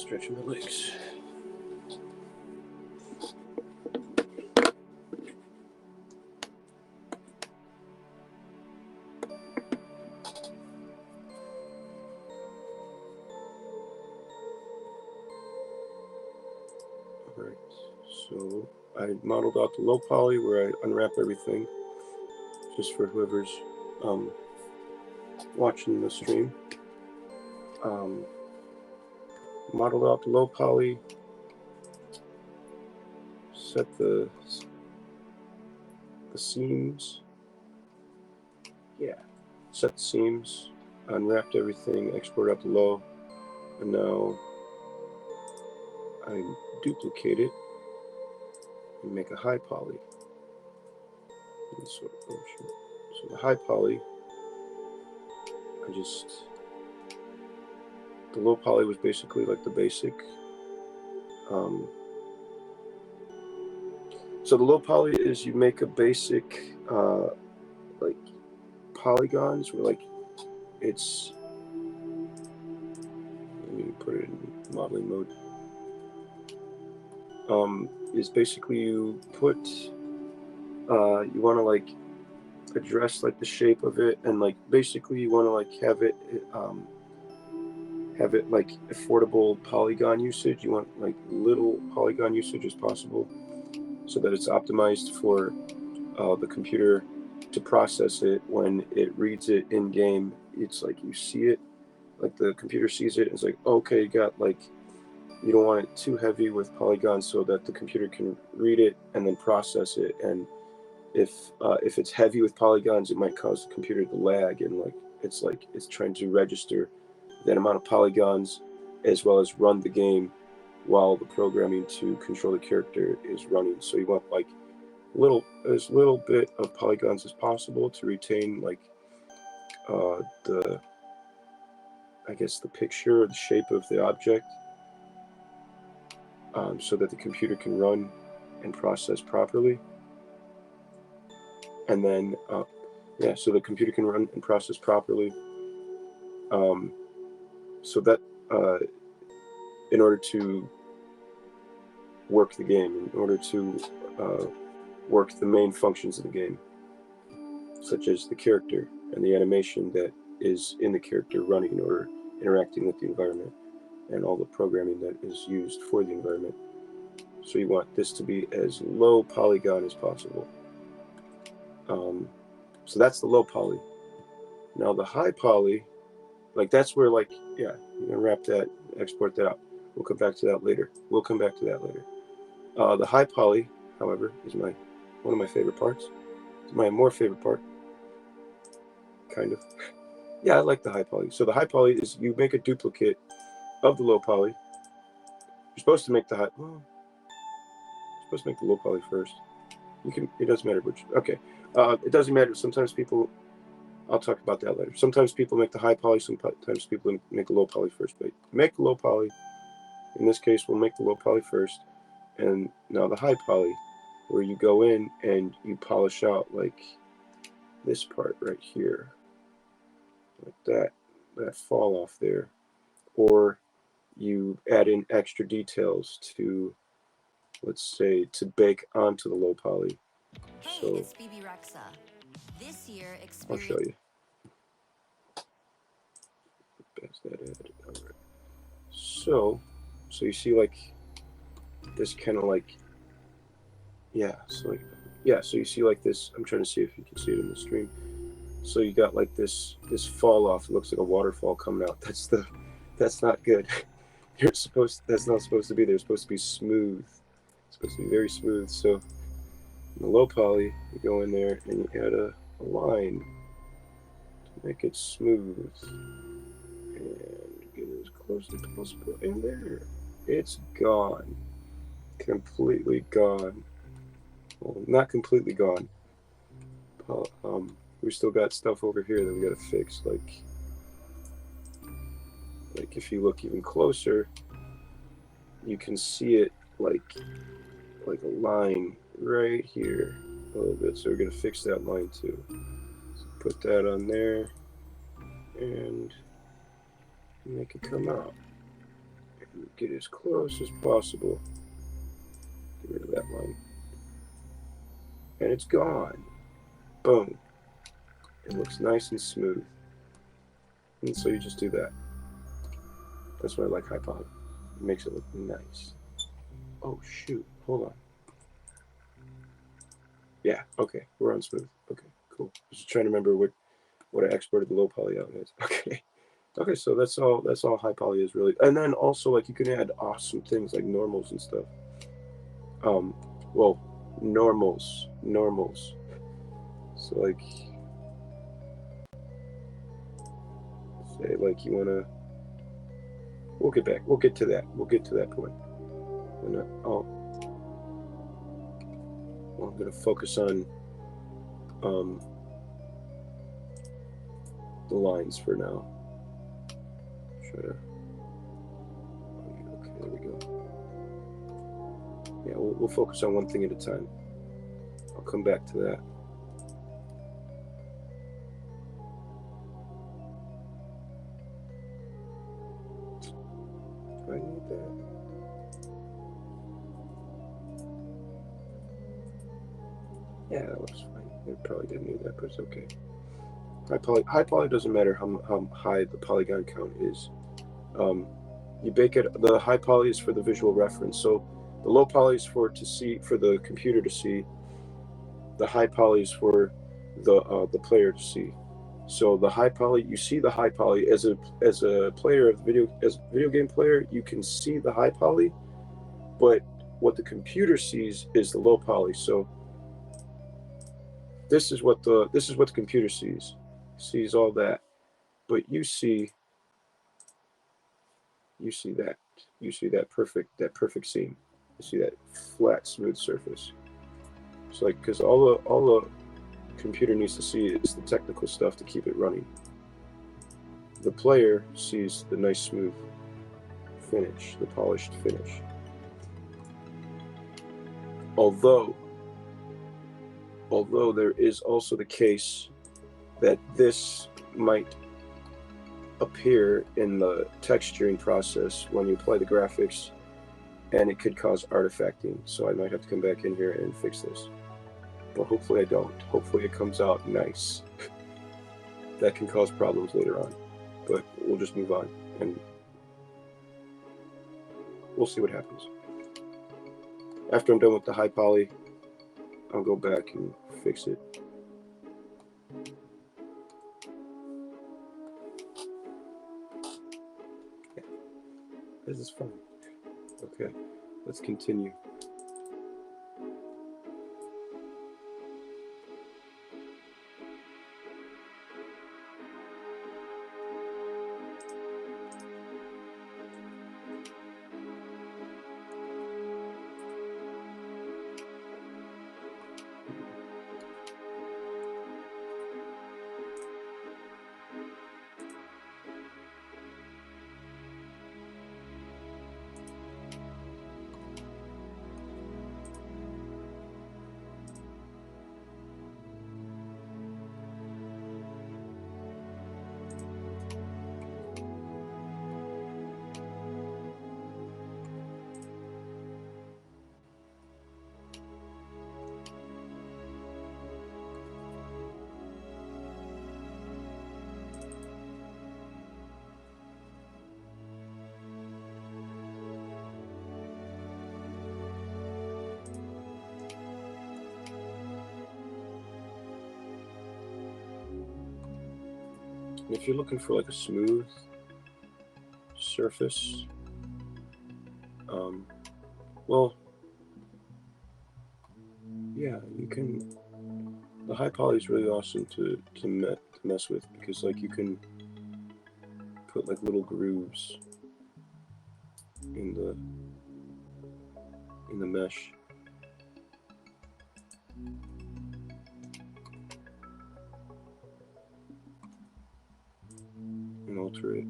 Stretching my legs. Alright, so I modeled out the low poly where I unwrap everything, just for whoever's watching the stream. Modeled out the low poly, set the seams, set the seams, unwrapped everything, export out the low, and now I duplicate it and make a high poly. So the high poly, the low poly was basically like the basic. So the low poly is you make a basic like polygons where like it's, let me put it in modeling mode. Is basically you put you want to like address like the shape of it, and like basically you want to like have it like affordable polygon usage. You want like little polygon usage as possible, so that it's optimized for the computer to process it when it reads it in game. It's like you see it, like the computer sees it, and it's like, okay, you got like, you don't want it too heavy with polygons so that the computer can read it and then process it. And if it's heavy with polygons, it might cause the computer to lag, and like it's trying to register that amount of polygons as well as run the game while the programming to control the character is running. So you want like as little bit of polygons as possible to retain like the picture or the shape of the object, so that the computer can run and process properly. And then so the computer can run and process properly, so that in order to work the game, in order to work the main functions of the game, such as the character and the animation that is in the character running or interacting with the environment, and all the programming that is used for the environment. So you want this to be as low polygon as possible. So that's the low poly. Now the high poly, like that's where like, you're gonna wrap that, export that out. We'll come back to that later. The high poly, however, is one of my favorite parts. It's my more favorite part, kind of. Yeah, I like the high poly. So the high poly is you make a duplicate of the low poly. You're supposed to make the low poly first. It doesn't matter which. Okay, it doesn't matter. Sometimes people, I'll talk about that later. Sometimes people make the high poly. Sometimes people make the low poly first. But make the low poly. In this case, we'll make the low poly first, and now the high poly, where you go in and you polish out like this part right here, like that fall off there, or you add in extra details to, let's say, to bake onto the low poly. Hey, So it's BB Rexa. This year, I'll show you. That's that added. All right. So you see like this kind of like, so you see like this. I'm trying to see if you can see it in the stream. So you got like this fall off. It looks like a waterfall coming out. That's not good. That's not supposed to be there. It's supposed to be smooth. It's supposed to be very smooth. So in the low poly, you go in there and you add a line to make it smooth, and get it as close as possible. And there, it's gone. Completely gone. Well, not completely gone. We still got stuff over here that we gotta fix. Like if you look even closer, you can see it like a line right here a little bit. So we're gonna fix that line too. So put that on there and make it come out. And get as close as possible. Get rid of that line. And it's gone. Boom. It looks nice and smooth. And so you just do that. That's why I like high poly. It makes it look nice. Oh shoot, hold on. Yeah, okay, we're on smooth. Okay, cool. Just trying to remember what I exported the low poly out as. Okay. Okay, so that's all high poly is really. And then also like you can add awesome things like normals and stuff. Well, normals. So like say like you wanna we'll get to that. We'll get to that point. And well, I'm gonna focus on the lines for now. Try to okay, there we go. Yeah, we'll focus on one thing at a time. I'll come back to that. Do I need that? Yeah, that looks fine. It probably didn't need that, but it's okay. High poly doesn't matter how high the polygon count is. You bake it. The high poly is for the visual reference. So the low poly is for the computer to see. The high poly is for the player to see. So the high poly, you see the high poly as a player of as a video game player, you can see the high poly, but what the computer sees is the low poly. So this is what the computer sees. Sees all that, but you see that. You see that perfect scene. You see that flat, smooth surface. It's like because all the computer needs to see is the technical stuff to keep it running. The player sees the nice, smooth finish, the polished finish. Although there is also the case that this might appear in the texturing process when you apply the graphics, and it could cause artifacting. So I might have to come back in here and fix this. But hopefully I don't. Hopefully it comes out nice. That can cause problems later on. But we'll just move on and we'll see what happens. After I'm done with the high poly, I'll go back and fix it. Yeah. This is fun. Okay, let's continue. If you're looking for like a smooth surface, well, yeah, you can. The high poly is really awesome to mess with because like you can put like little grooves in the mesh. And alter it.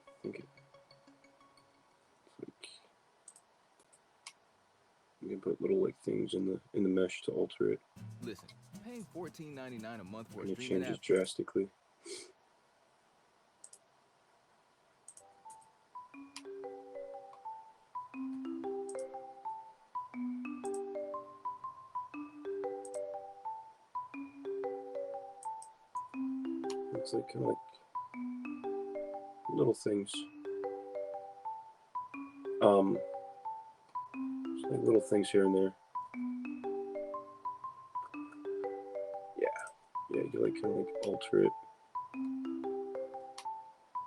I think it's like You can put little like things in the mesh to alter it, Listen, paying $14.99 a month for a and it streaming changes app. drastically. It's like kind of like little things. Like little things here and there. Yeah, you like kind of like alter it.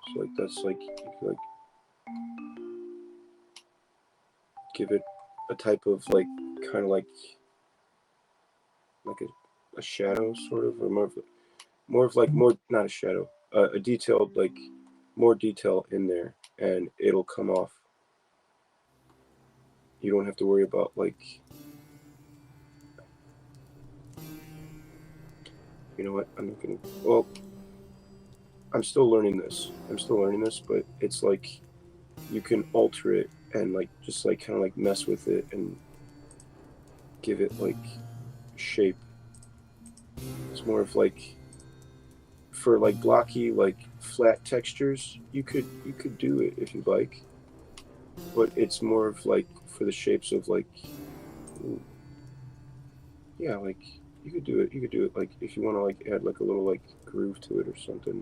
So like that's like you can like give it a type of like kind of like a shadow sort of, or more of like more not a shadow, a detailed like more detail in there, and it'll come off. You don't have to worry about like, you know what, I'm not gonna, well, I'm still learning this, but it's like you can alter it and like just like kind of like mess with it and give it like shape. It's more of like for like blocky like flat textures, you could do it if you like, but it's more of like for the shapes of like, yeah, like you could do it like if you want to like add like a little like groove to it or something.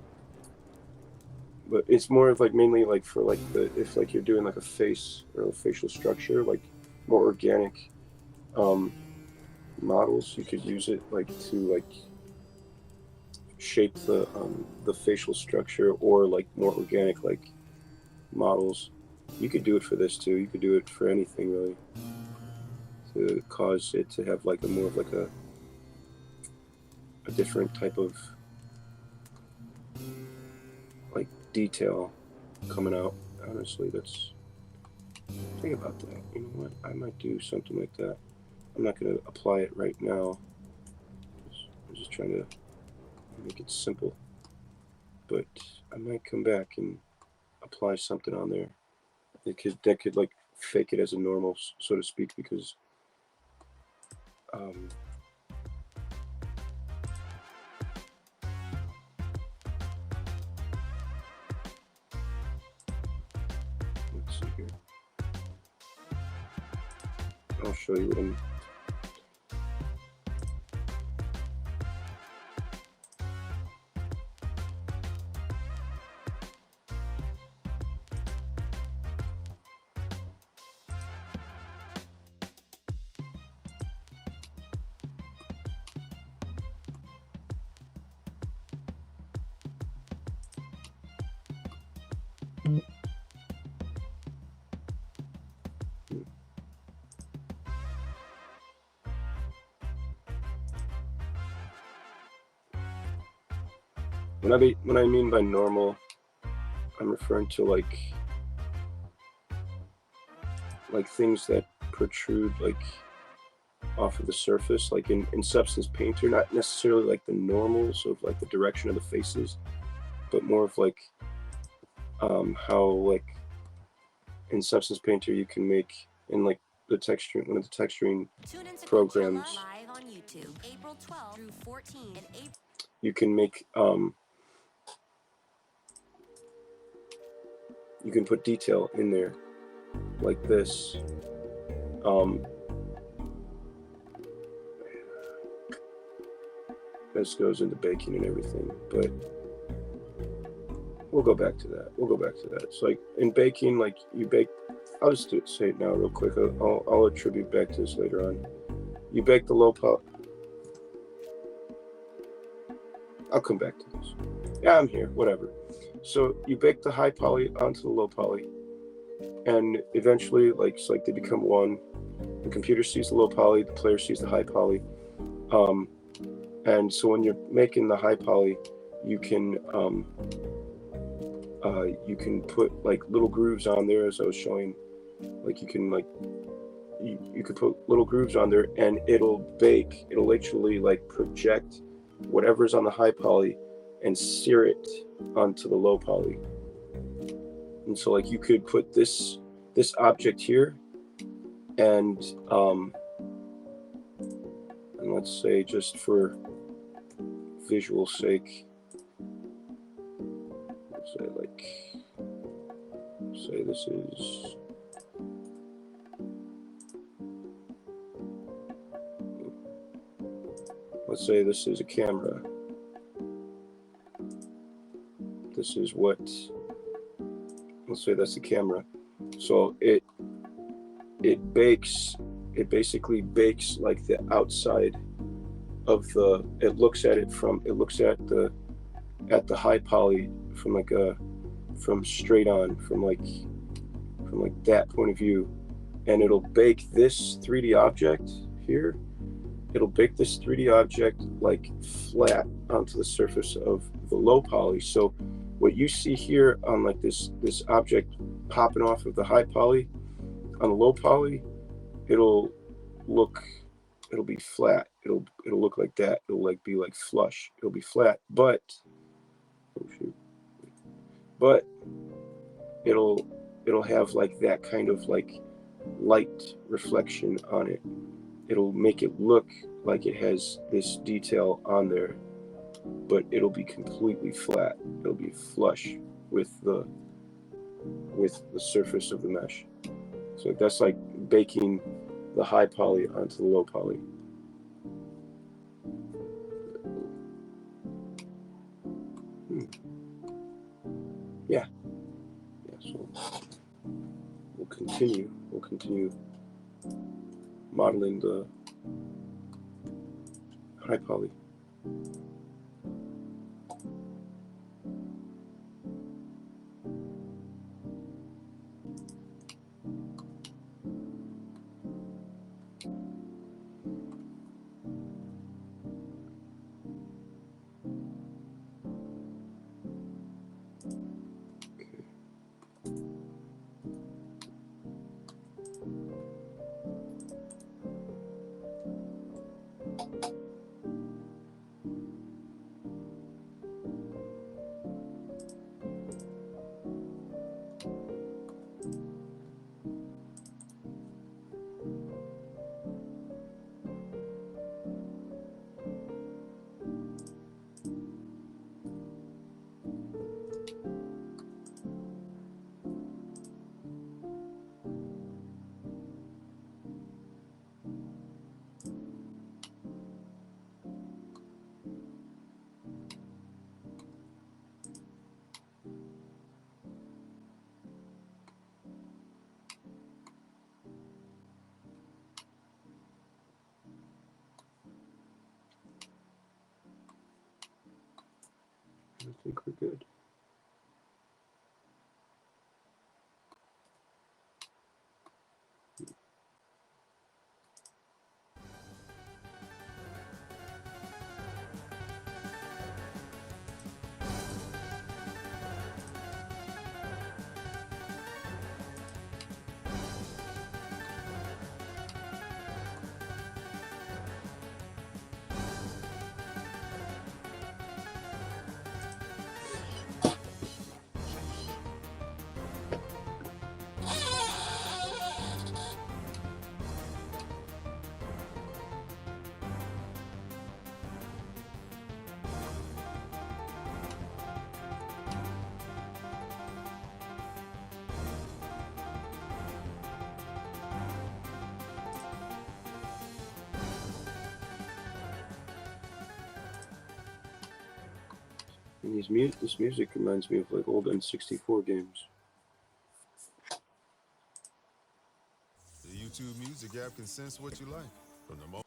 But it's more of like mainly like for like the, if like you're doing like a face or a facial structure, like more organic models, you could use it like to like shape the facial structure, or like more organic like models. You could do it for this too. You could do it for anything really, to cause it to have like a more of like a different type of like detail coming out. Honestly, that's, think about that. You know what? I might do something like that. I'm not gonna apply it right now. I'm just trying to make it simple. But I might come back and apply something on there that could like fake it as a normal, so to speak, because um, let's see here. I'll show you what I'm. When I mean by normal, I'm referring to like things that protrude like off of the surface, like in Substance Painter, not necessarily like the normals of like the direction of the faces, but more of like how like in Substance Painter you can make in like the texturing, one of the texturing programs, live on YouTube, April 12th through 14th. you can make you can put detail in there like this. This goes into baking and everything, but we'll go back to that. It's like in baking, like you bake. I'll just say it now real quick. I'll attribute back to this later on. You bake the low poly. I'll come back to this. Yeah, I'm here. Whatever. So you bake the high poly onto the low poly, and eventually, like it's like they become one. The computer sees the low poly, the player sees the high poly. And so when you're making the high poly, you can put like little grooves on there, as I was showing. Like you can like you could put little grooves on there, and it'll bake. It'll literally like project whatever's on the high poly and sear it onto the low poly. And so like you could put this object here, and let's say, just for visual sake, say this is, let's say this is a camera. This is what, let's say that's the camera. So it basically bakes like the outside of the, it looks at the high poly from like from straight on, from like that point of view, and it'll bake this 3D object here. It'll bake this 3D object like flat onto the surface of the low poly. So what you see here on like this object popping off of the high poly, on the low poly, it'll be flat. It'll look like that. It'll like be like flush. It'll be flat, but it'll have like that kind of like light reflection on it. It'll make it look like it has this detail on there, but it'll be completely flat. It'll be flush with the surface of the mesh. So that's like baking the high poly onto the low poly. Yeah. So we'll continue modeling the high poly. I think we're good. And this music reminds me of like old N64 games. The YouTube Music app can sense what you like from the moment.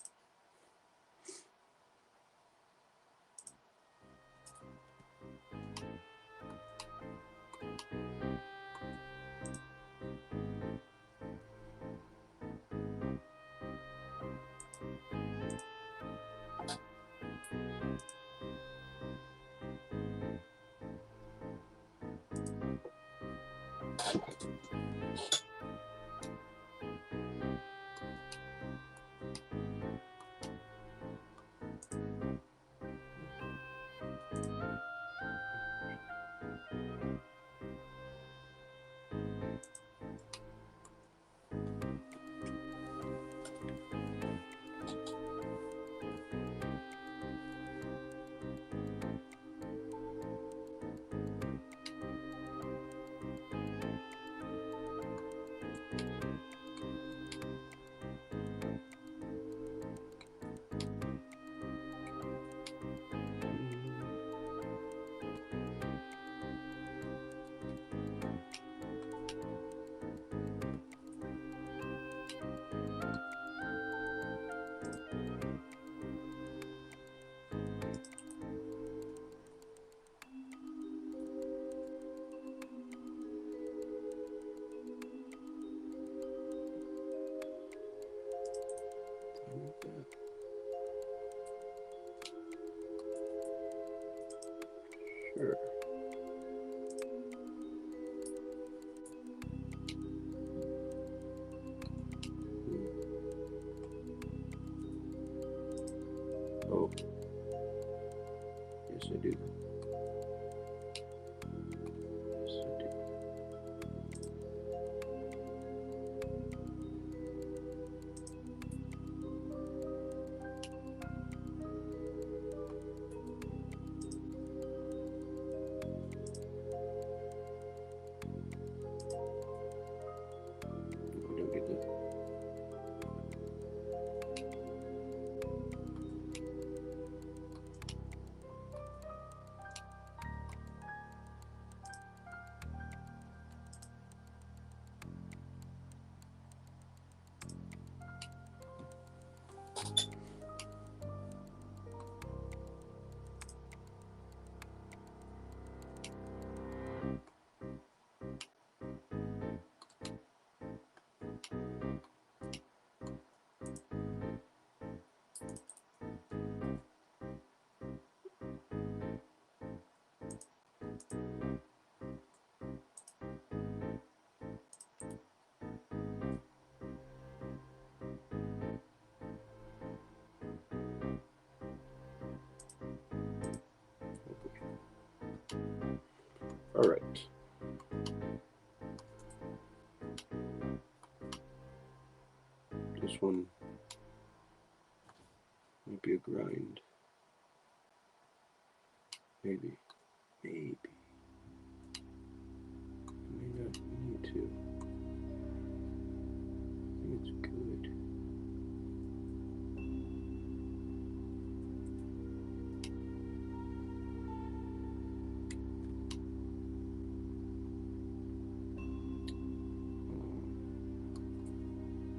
Sure. Oh. Yes, I do. Yes, I do. I don't get that. All right. This one might be a grind. Maybe. Maybe. I may not need to. I think it's good.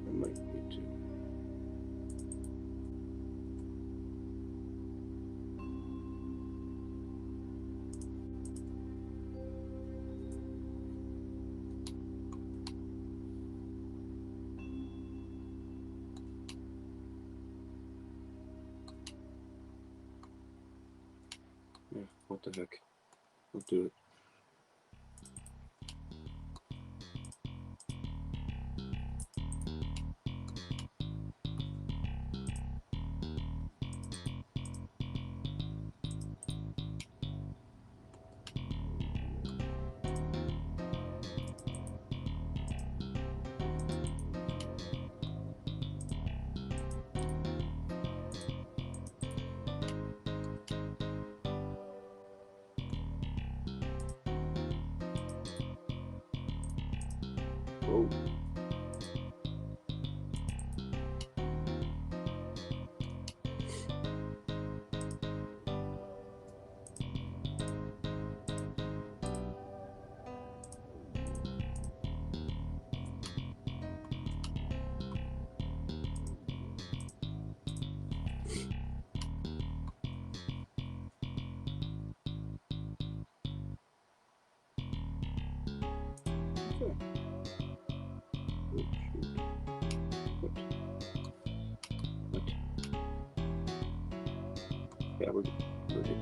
I might need to. Yeah, what the heck. I'll do it. Whoa. Okay. Oh, shoot. What? What? Yeah, we're good. We're good.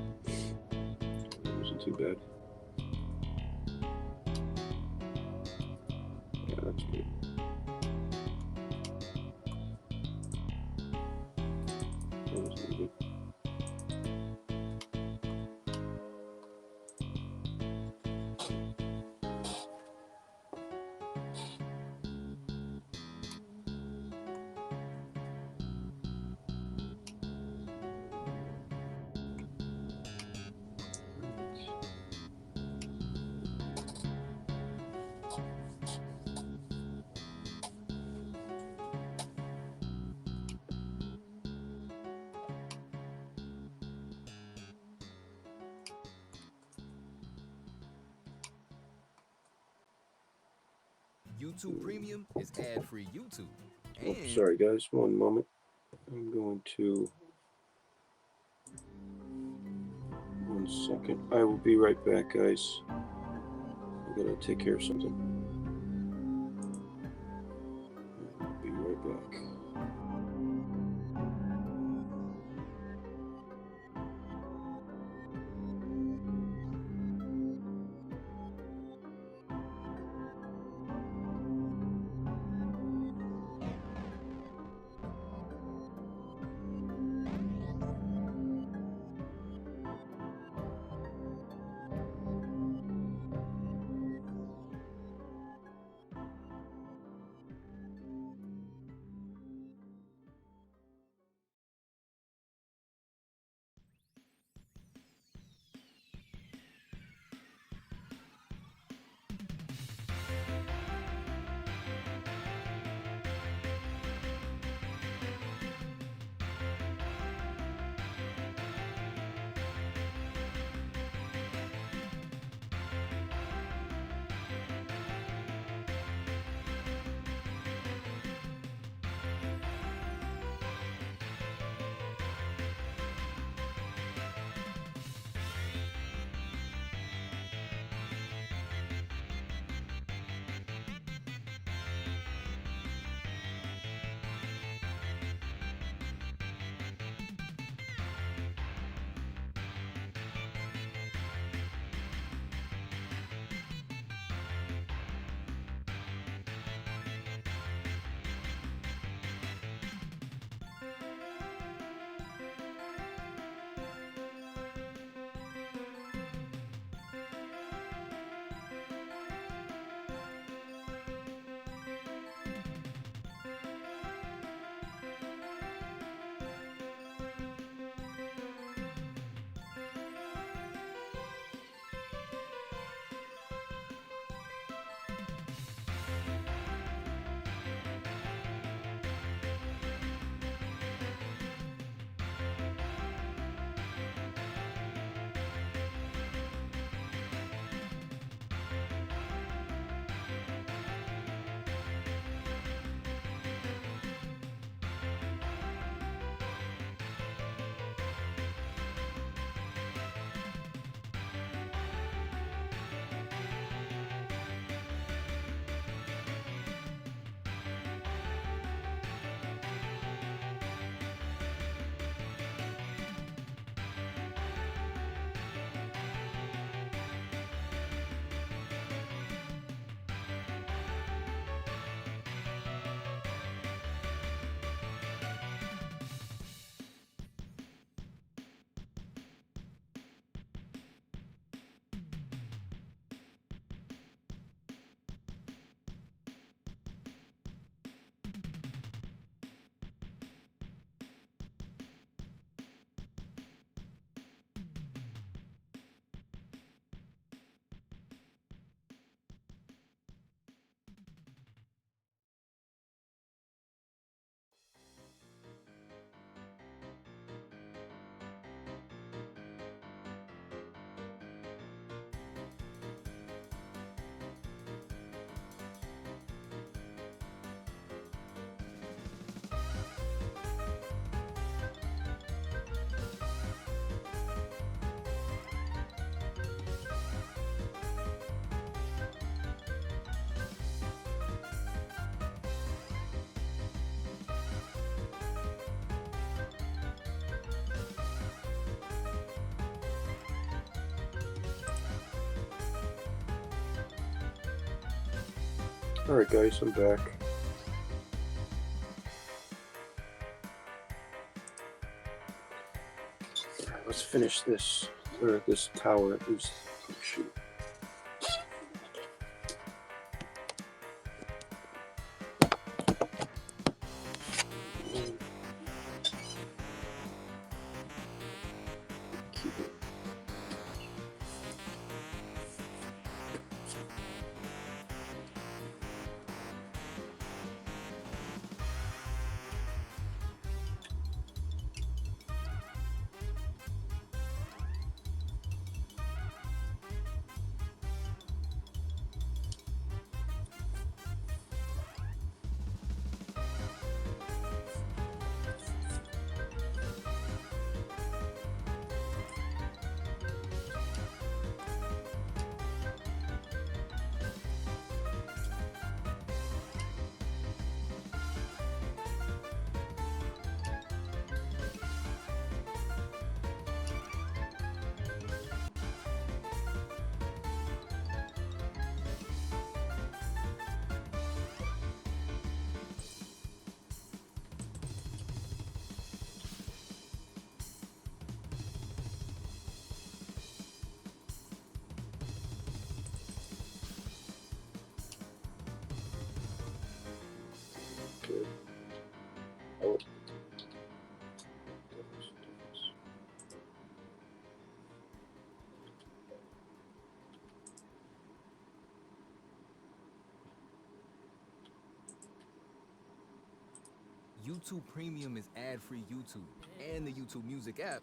It wasn't too bad. Yeah, that's good. That was needed. YouTube Premium is ad-free YouTube. Oh, And sorry guys, one moment. I'm going to... One second. I will be right back, guys. I gotta take care of something. I'll be right back. Alright guys, I'm back. Alright, let's finish this, or this tower at least. Oh, shoot. Keep it. Okay. Oh. YouTube Premium is ad-free YouTube, and the YouTube Music app.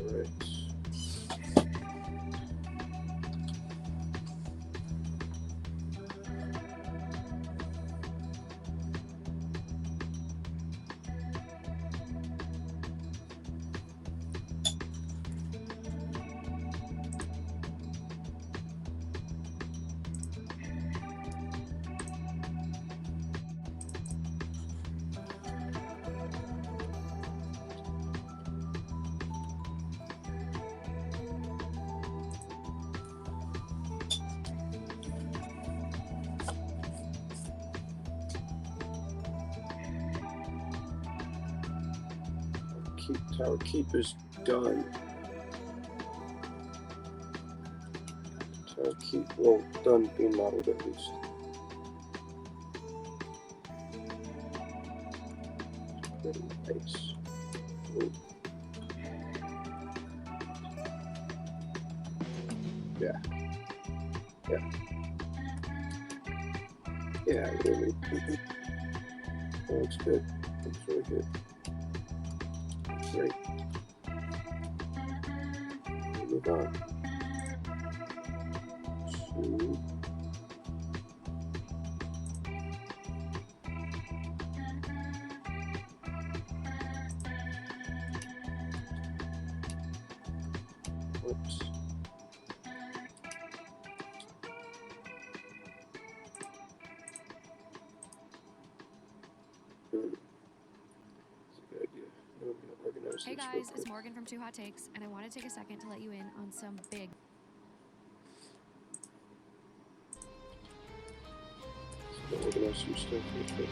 Alright. Tower Keep is done. Tower Keep, well, done being modeled at least. Very nice. Ooh. Yeah. Yeah. Yeah, really. That looks good. Looks really good. Great. Move on to whoops. That's a good idea. I'm gonna organize Hey this guys, real it's quick. Morgan from Two Hot Takes, and I want to take a second to let you in on some big. Let's organize some stuff real quick.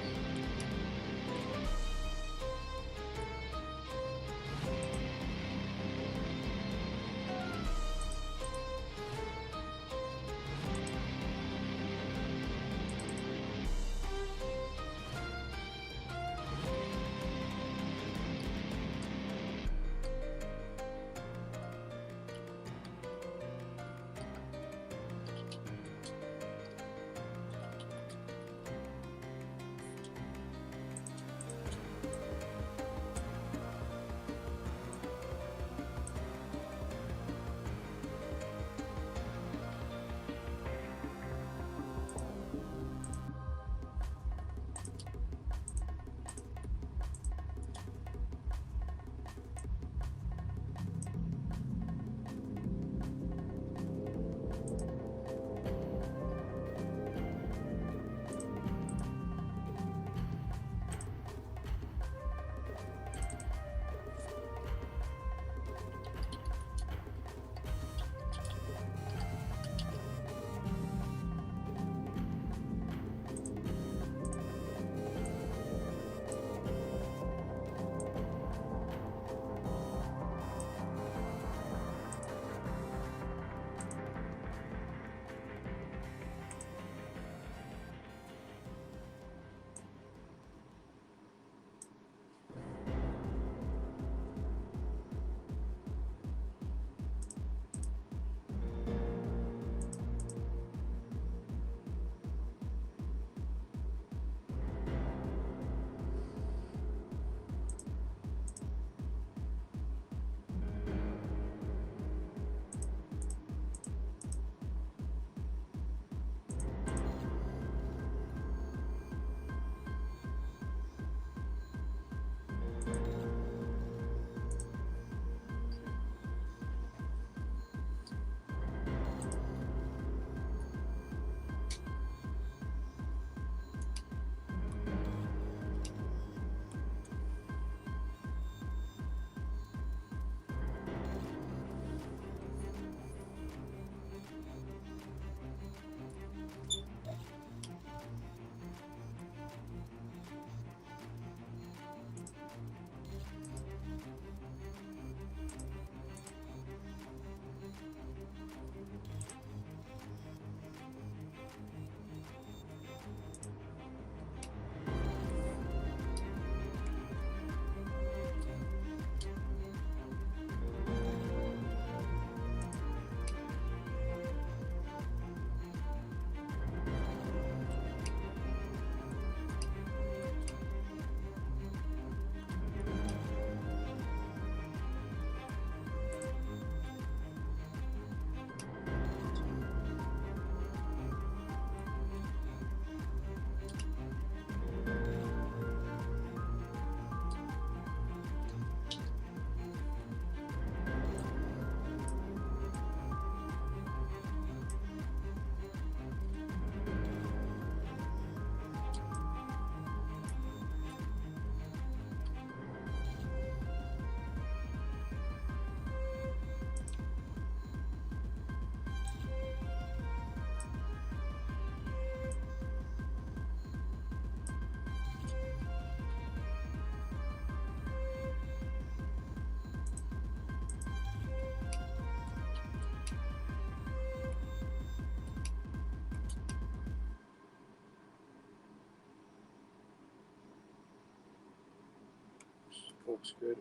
Looks good.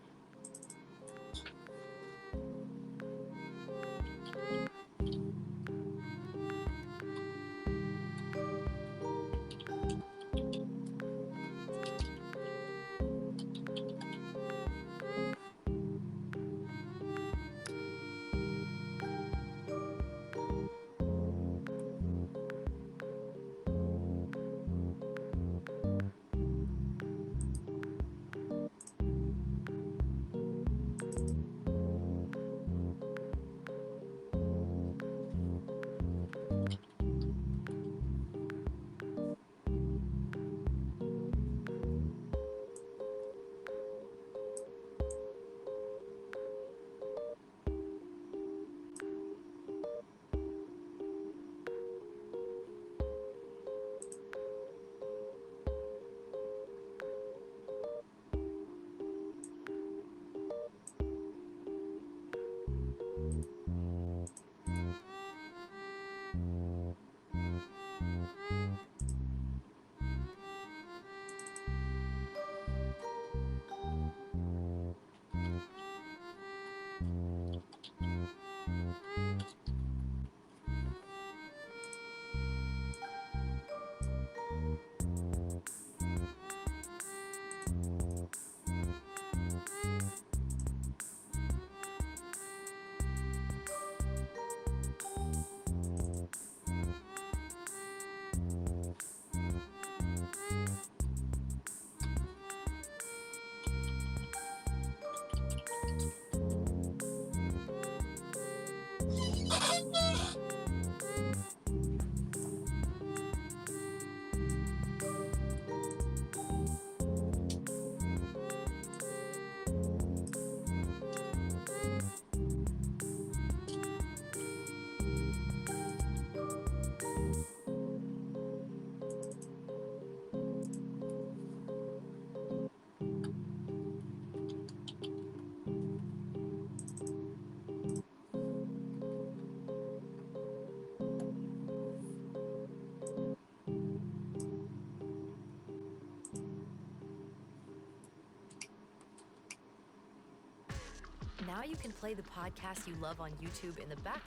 Now you can play the podcast you love on YouTube in the back.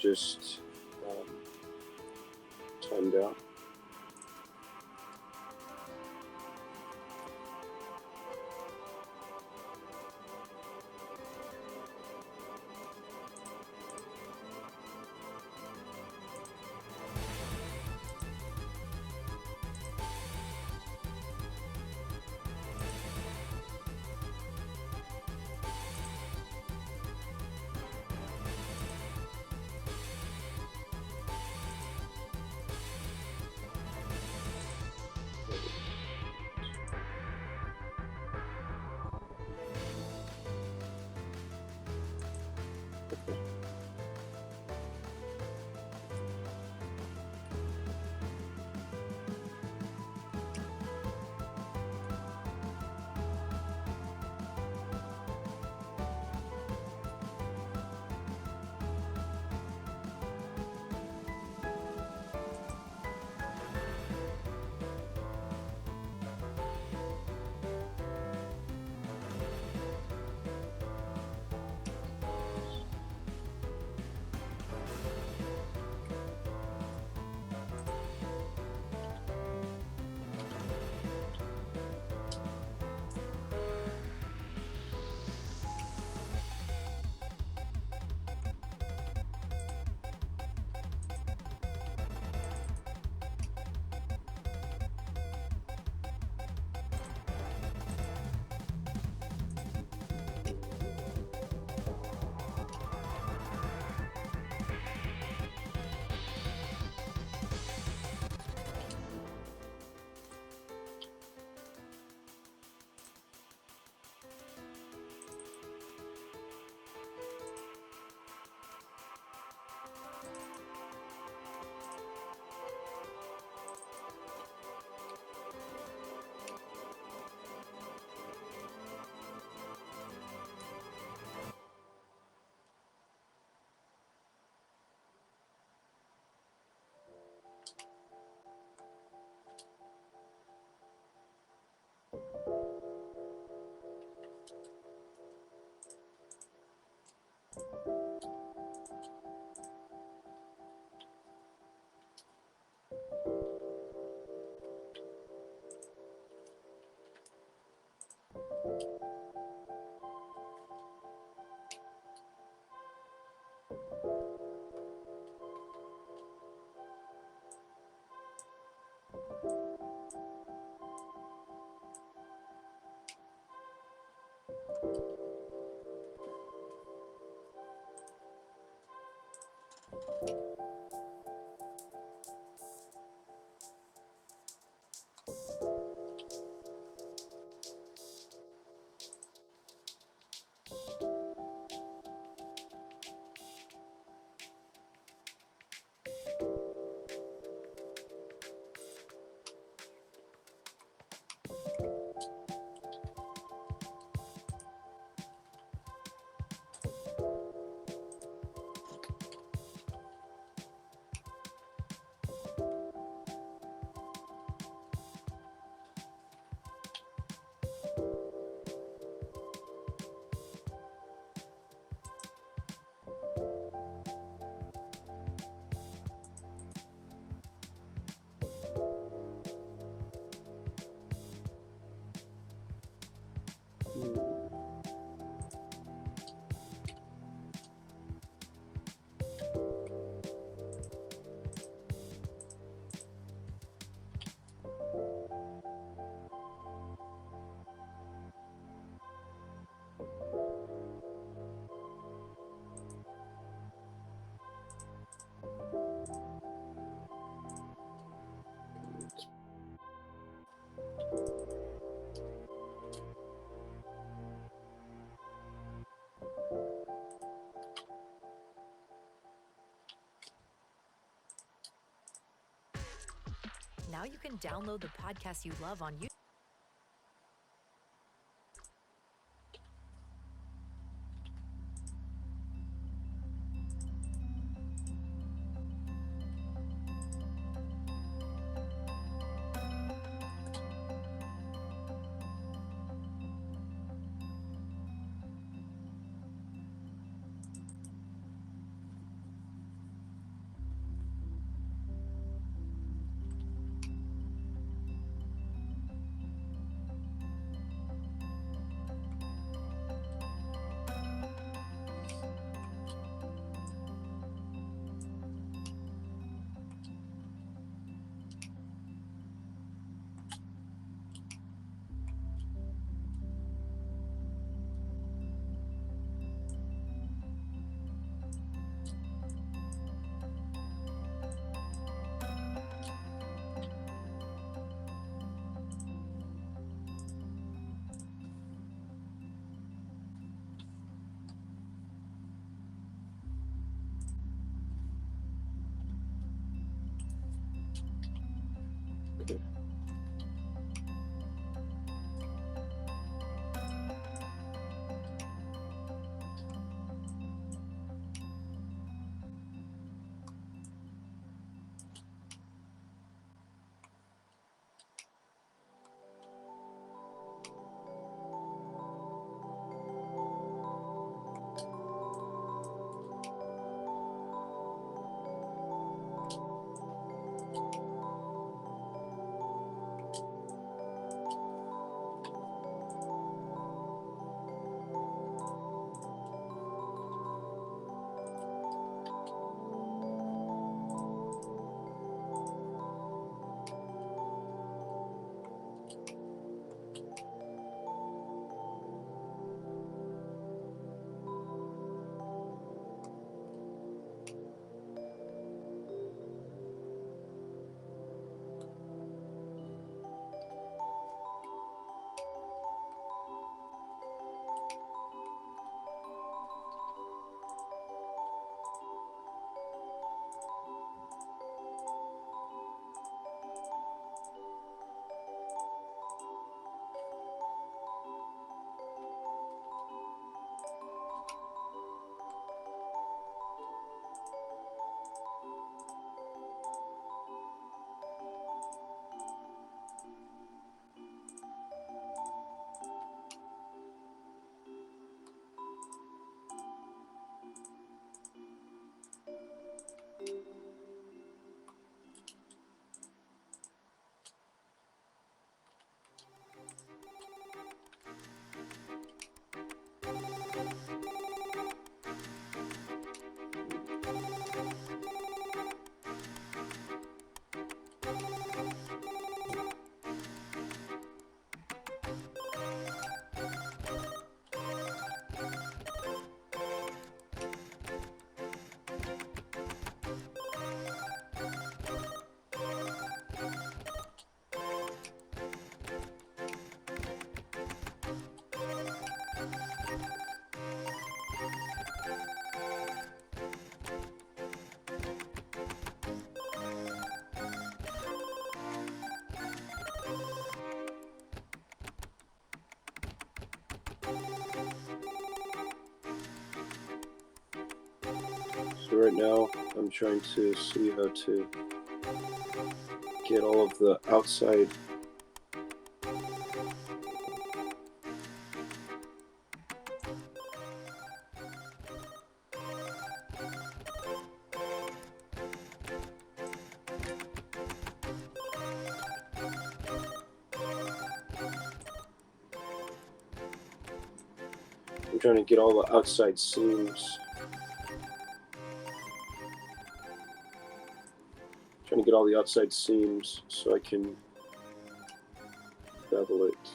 just timed out. Now you can download the podcast you love on YouTube. right now I'm trying to see how to get all of the outside I'm trying to get all the outside seams. Trying to get all the outside seams so I can bevel it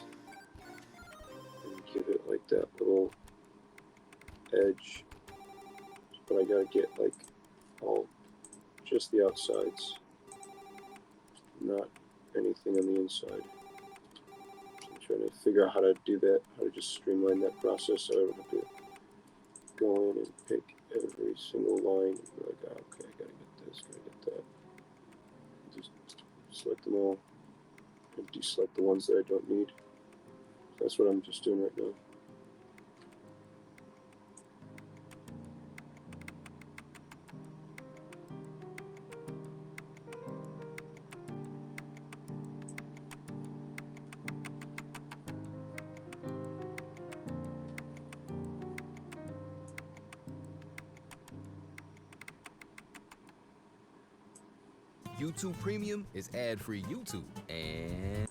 and give it like that little edge. But I gotta get like all just the outsides, not anything on the inside. I'm trying to figure out how to do that, how to just streamline that process so I don't have to go in and pick every single line and be like, oh, okay, I gotta get this, gotta get that. Just select them all and deselect the ones that I don't need. That's what I'm just doing right now. YouTube Premium is ad-free YouTube, and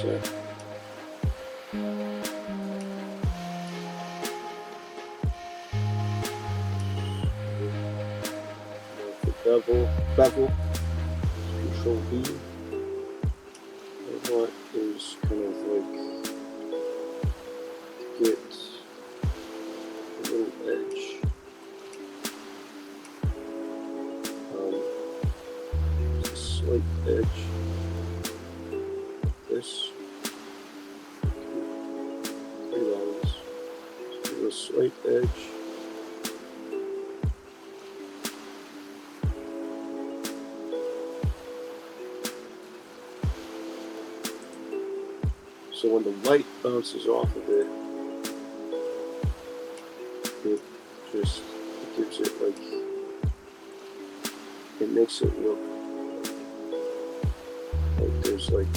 sec. Bevel, Control B. What is kind of like get a little edge. Just a slight edge. This. Three lines. So a slight edge. So when the light bounces off of it, it gives it like, it makes it look like there's like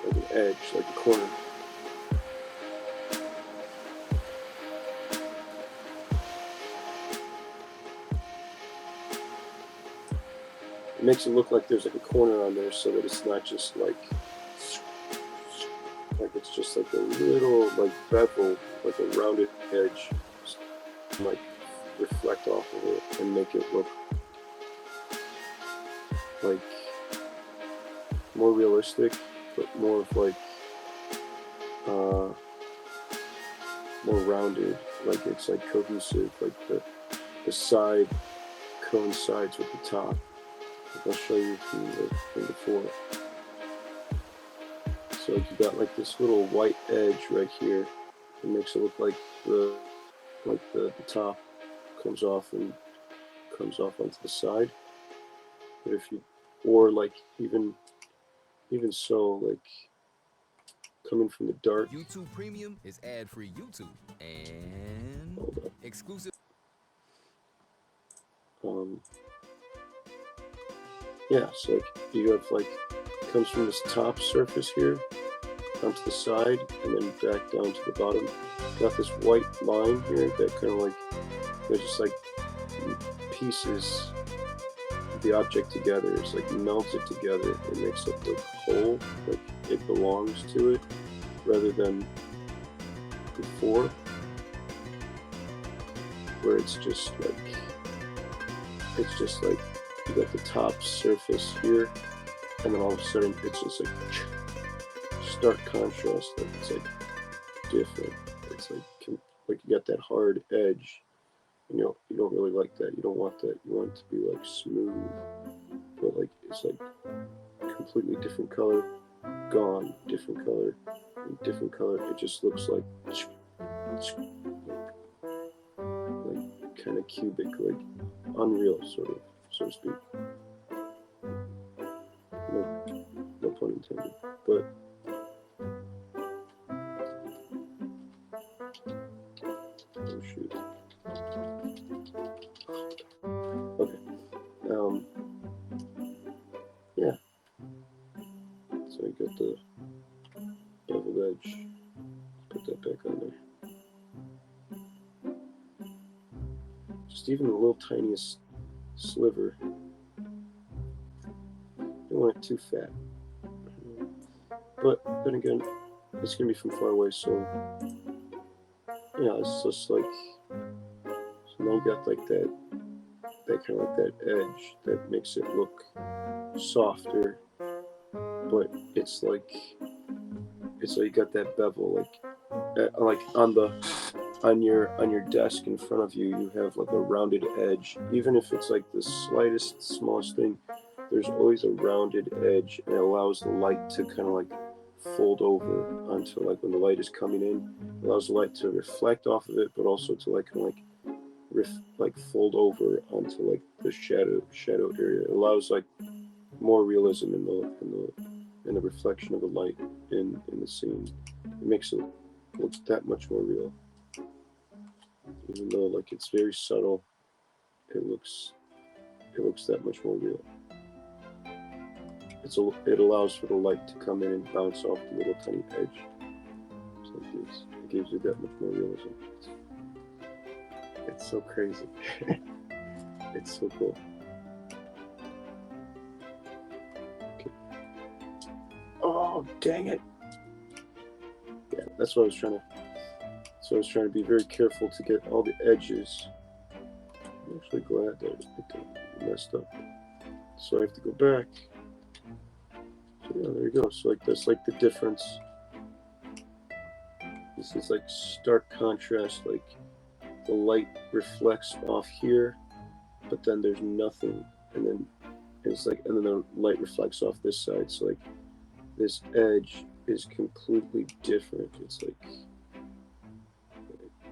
an edge, like a corner. It makes it look like there's like a corner on there so that it's not just like it's just like a little like bevel, like a rounded edge, like reflect off of it and make it look like more realistic, but more of like more rounded, like it's like cohesive, like the side coincides with the top. Like I'll show you from the thing before. So like you got like this little white edge right here. It makes it look like the top comes off and comes off onto the side. But if you, or like even so, like coming from the dark. YouTube Premium is ad-free YouTube and exclusive. Yeah, so like you have like comes from this top surface here onto the side and then back down to the bottom. Got this white line here that kind of like they're just like pieces the object together. It's like melts it together. It makes it look whole, like it belongs to it, rather than before, where it's just like you got the top surface here, and then all of a sudden it's just like stark contrast. Like it's like different. It's like you got that hard edge. You don't really like that. You don't want that. You want it to be like smooth, but like it's like completely different color, gone, different color, and different color. It just looks like kind of cubic, like unreal, sort of, so to speak. No pun intended. But oh shoot. Okay. Yeah. So I got the beveled edge. Put that back on there. Just even the little tiniest sliver. Don't want it too fat. But then again, it's gonna be from far away, so yeah, it's just like, so now you got like that kind of like that edge that makes it look softer, but it's like you got that bevel, like on your desk in front of you, you have like a rounded edge. Even if it's like the smallest thing, there's always a rounded edge, and it allows the light to kind of like fold over onto, like when the light is coming in, it allows the light to reflect off of it, but also to like kind of like fold over onto like the shadow area. It allows like more realism in the reflection of the light in the scene. It makes it look that much more real. Even though like it's very subtle, it looks that much more real. It allows for the light to come in and bounce off the little tiny edge. So it gives you that much more realism. It's so crazy. It's so cool. Okay. Oh, dang it. Yeah, that's what I was trying to. So I was trying to be very careful to get all the edges. I'm actually glad that I messed up. So I have to go back. So yeah, there you go. So like that's like the difference. This is like stark contrast. Like the light reflects off here, but then there's nothing, and then it's like, and then the light reflects off this side. So like this edge is completely different. It's like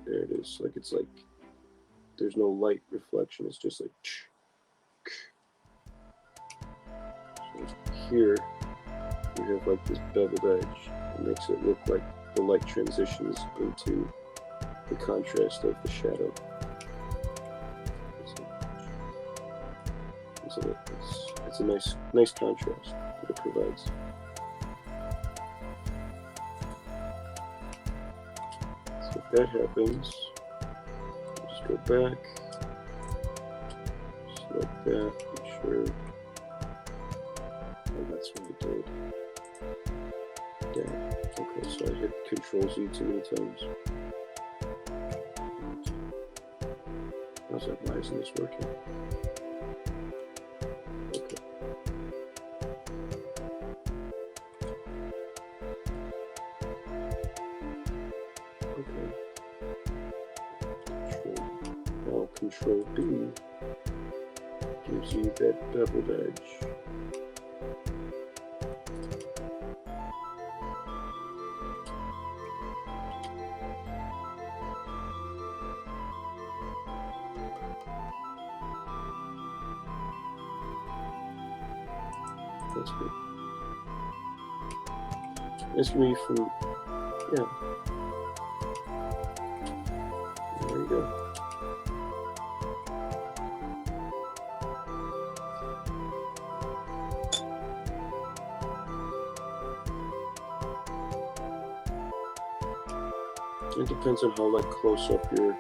there it is. Like it's like there's no light reflection. It's just like. So here you have like this beveled edge. It makes it look like the light transitions into the contrast of the shadow. It's a nice contrast that it provides. So if that happens, just go back, select that, make sure. Oh, that's what I did. Damn. Okay, so I hit Control Z too many times. I was like, why isn't this working? Okay. Okay. Control B gives you that beveled edge. That's good. It's gonna be from, yeah. There you go. It depends on how like close up your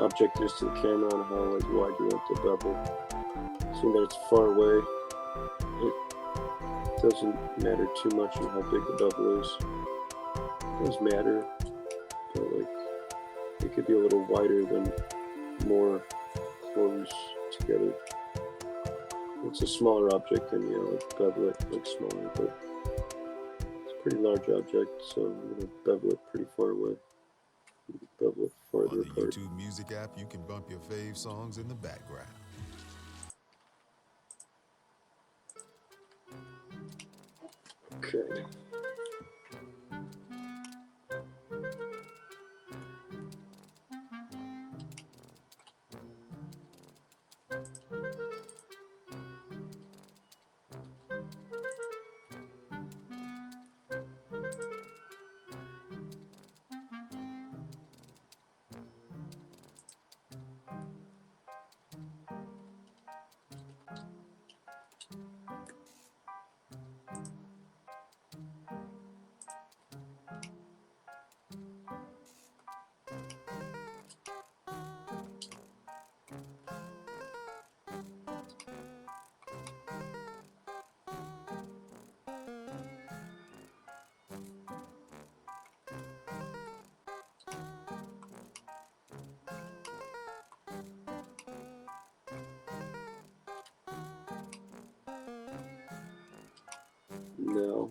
object is to the camera and how like wide you want the bevel. Seeing that it's far away, it doesn't matter too much on how big the bevel is. It does matter, but like it could be a little wider than more close together. It's a smaller object, then you know, like bevel it like smaller, but it's a pretty large object, so I'm gonna bevel it pretty far away. Bevel it farther On the apart. YouTube Music app, you can bump your fave songs in the background. Okay. Now,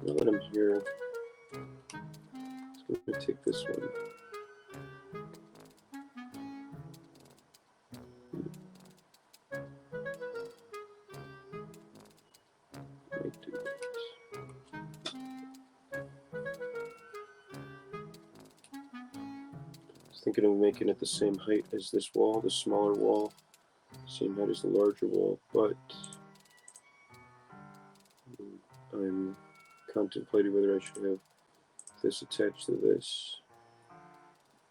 now that I'm here, I'm going to take this one. Might do that. I was thinking of making it the same height as this wall, the smaller wall, same height as the larger wall, but I'm contemplating whether I should have this attached to this.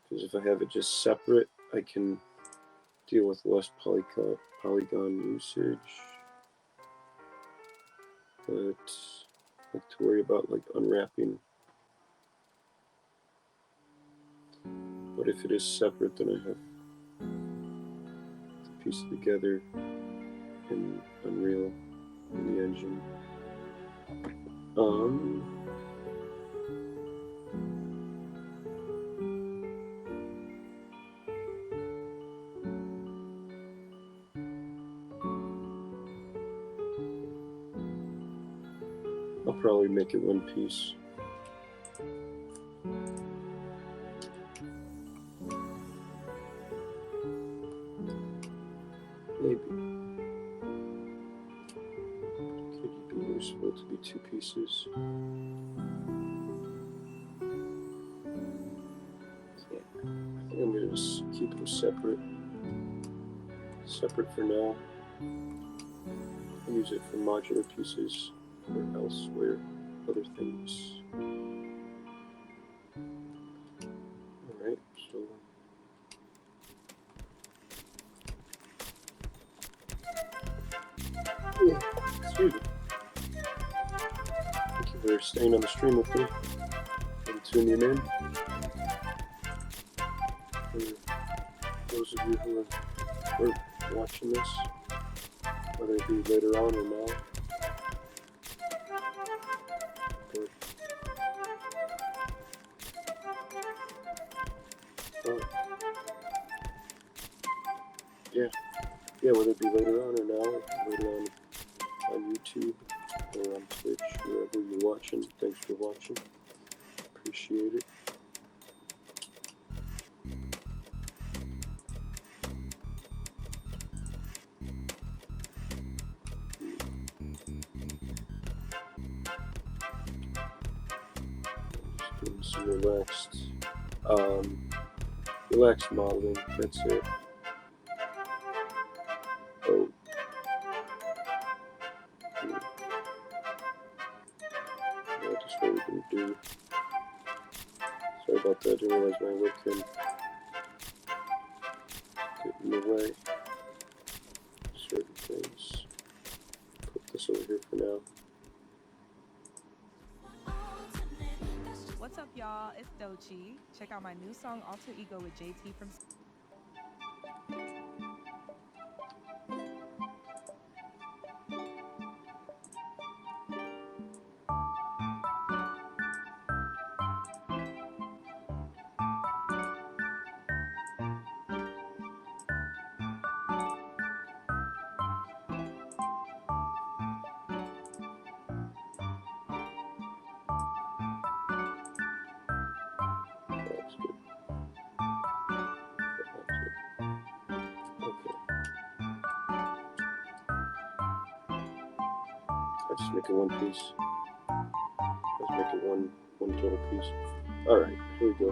Because if I have it just separate, I can deal with less polygon usage. But I like to worry about like unwrapping. But if it is separate, then I have to piece it together in Unreal. in the engine. I'll probably make it one piece. Maybe. Could it be useful to be two pieces? Yeah. I think I'm going to just keep them separate. Separate for now. I'll use it for modular pieces or elsewhere, other things. Alright, so excuse me. Thank you for staying on the stream with me and tuning in. For those of you who are watching this, whether it be later on or now. But, yeah, whether it be later on or now, or later on YouTube or on Twitch, wherever you're watching. Thanks for watching. Appreciate it. Just doing some relaxed modeling. That's it. Oh. Just what we can do. Sorry about that, I didn't realize my webcam get in the way. Certain things. Put this over here for now. What's up, y'all? It's Dochi. Check out my new song, Alter Ego, with JT from... That's good. Okay. I just make it one piece. Let's make it one total piece. Alright, here we go.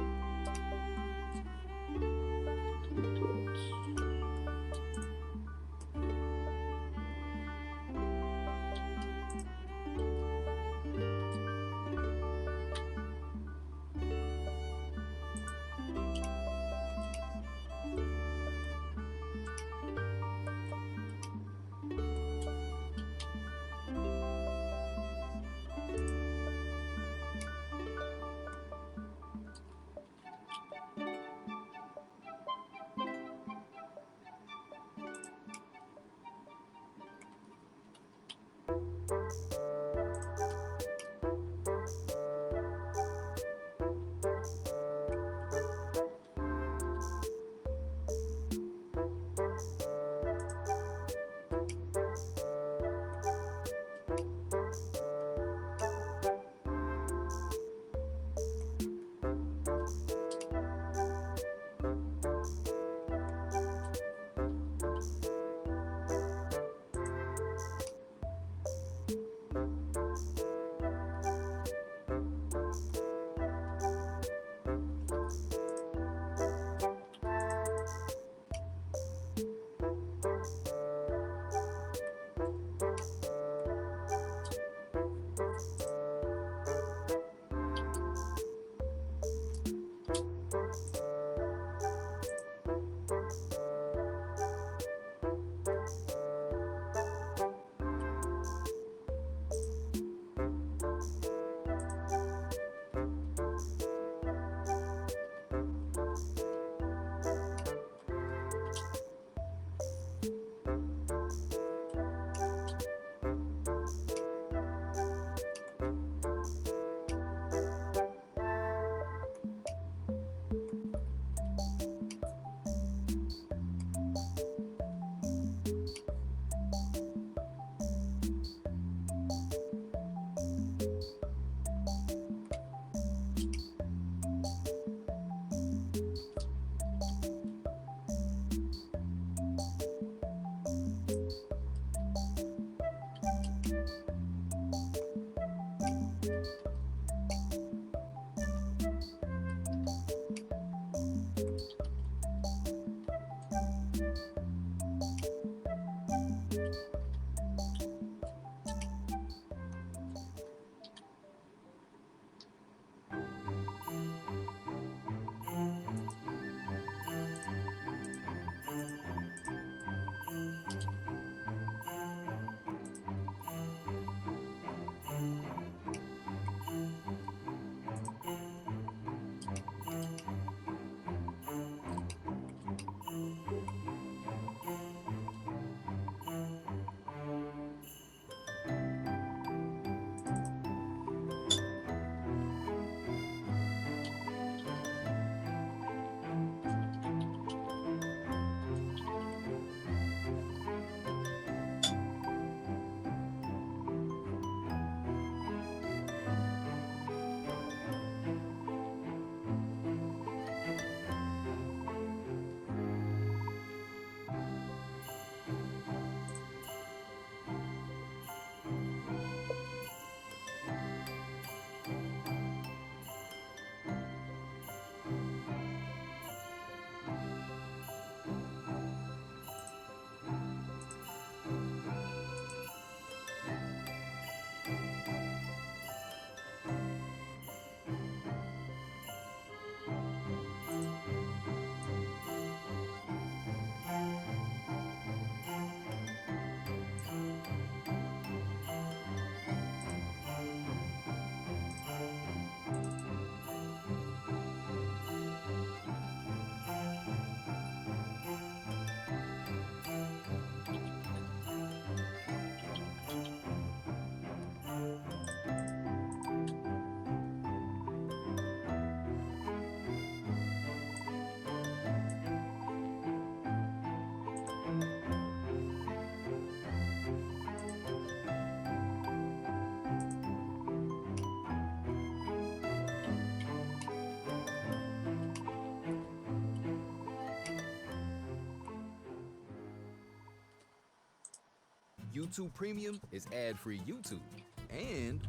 YouTube Premium is ad-free YouTube. And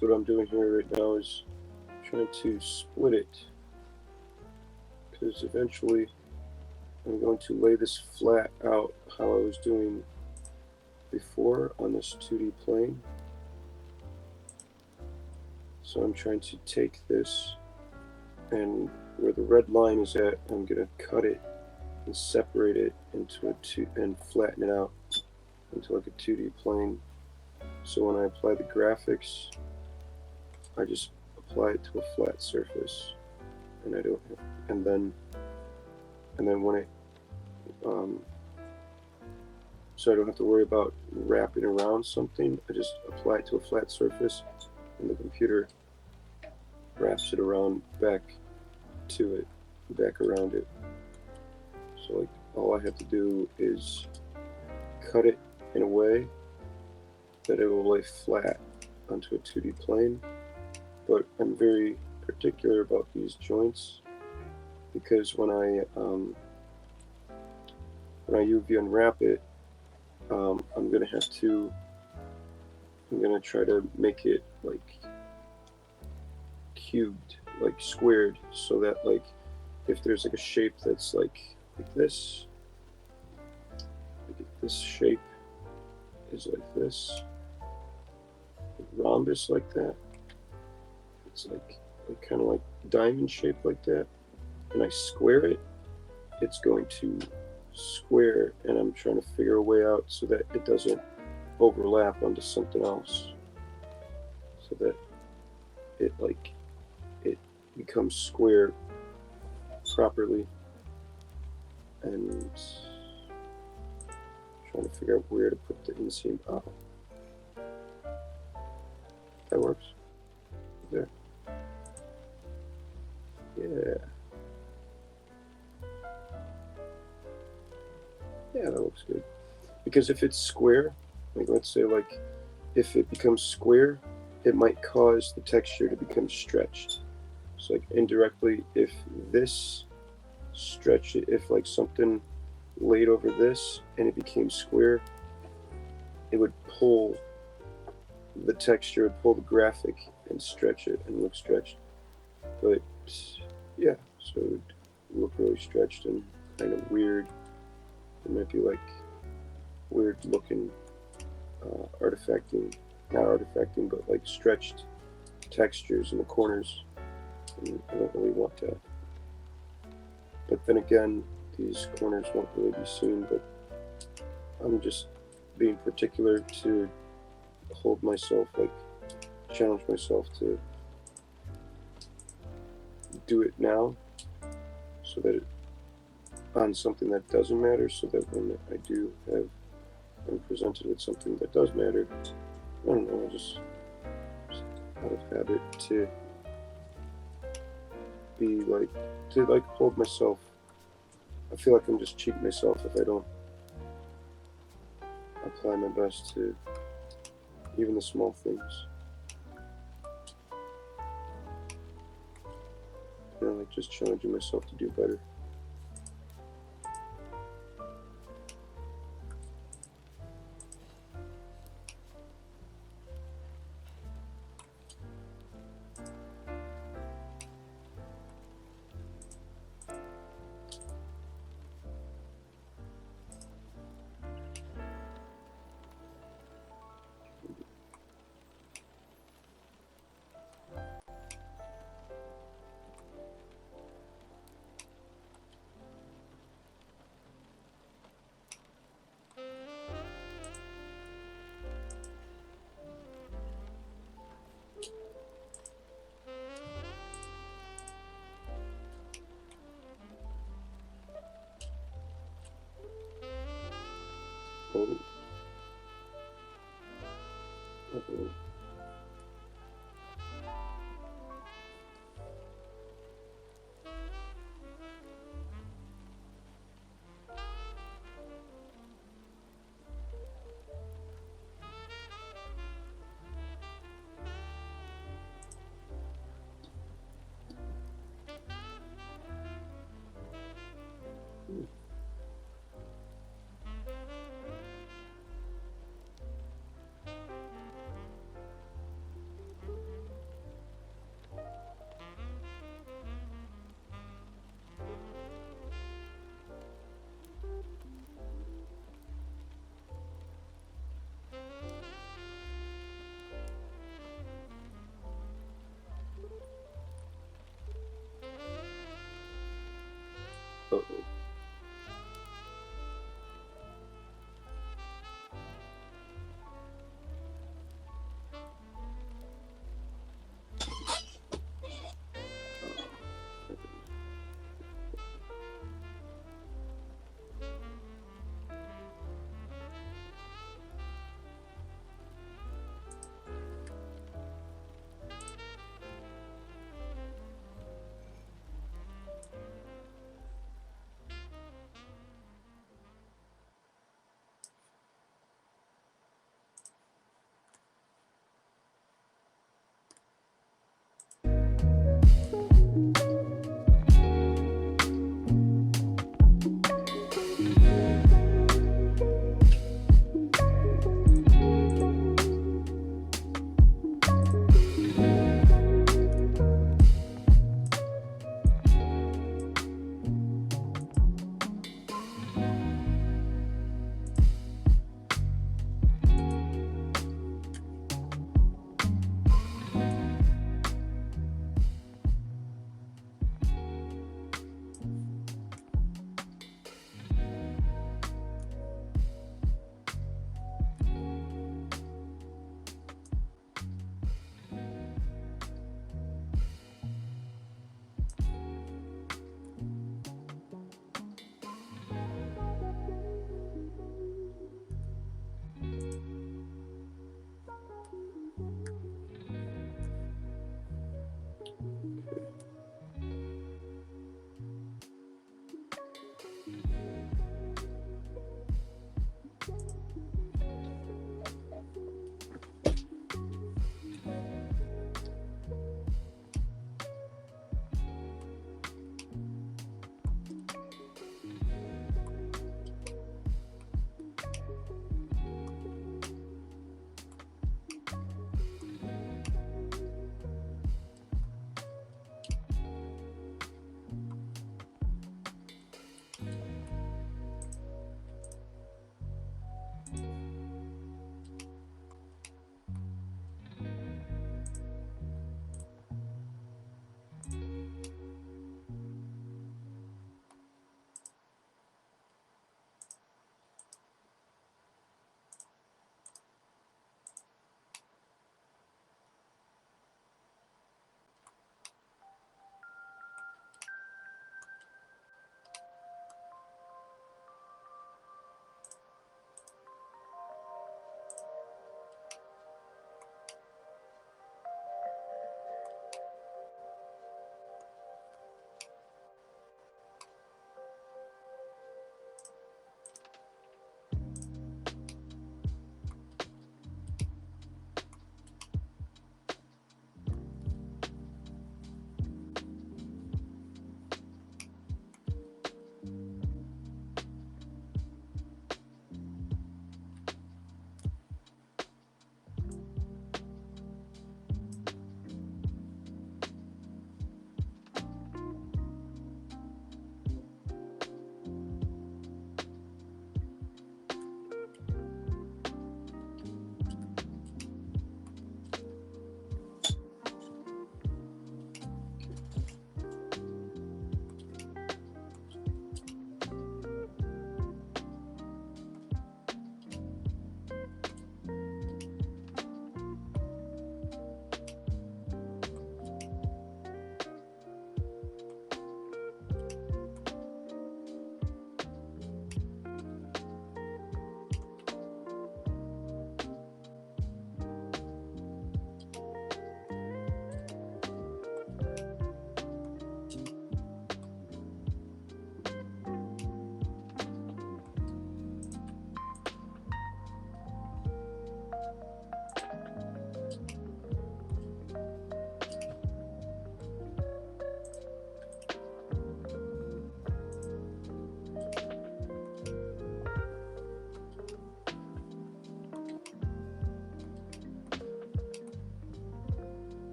So what I'm doing here right now is trying to split it, because eventually I'm going to lay this flat out how I was doing before on this 2D plane. So I'm trying to take this, and where the red line is at, I'm going to cut it and separate it into and flatten it out into like a 2D plane. So when I apply the graphics, I just apply it to a flat surface, and I don't, and then when it, so I don't have to worry about wrapping around something. I just apply it to a flat surface, and the computer wraps it around back to it, back around it. So like all I have to do is cut it in a way that it will lay flat onto a 2D plane. But I'm very particular about these joints because when I UV unwrap it, I'm gonna try to make it like cubed, like squared, so that like if there's like a shape that's like this, like if this shape is like this, a rhombus like that, it's like kind of like diamond shape like that, and I square it, it's going to square, and I'm trying to figure a way out so that it doesn't overlap onto something else, so that it becomes square properly, and trying to figure out where to put the inseam. Oh, that works. There. Yeah. Yeah, that looks good. Because if it's square, like let's say like if it becomes square, it might cause the texture to become stretched. So like indirectly, if this stretch, if like something laid over this and it became square, it would pull the texture, would pull the graphic and stretch it and look stretched. But yeah, so it would look really stretched and kind of weird. It might be like weird looking not artifacting, but like stretched textures in the corners. And I don't really want that. But then again, these corners won't really be seen, but I'm just being particular to hold myself, like challenge myself to do it now so that on something that doesn't matter, so that when I'm presented with something that does matter, I don't know, just out of habit to be like hold myself. I feel like I'm just cheating myself if I don't apply my best to even the small things. Like just challenging myself to do better. Oh. Uh-oh.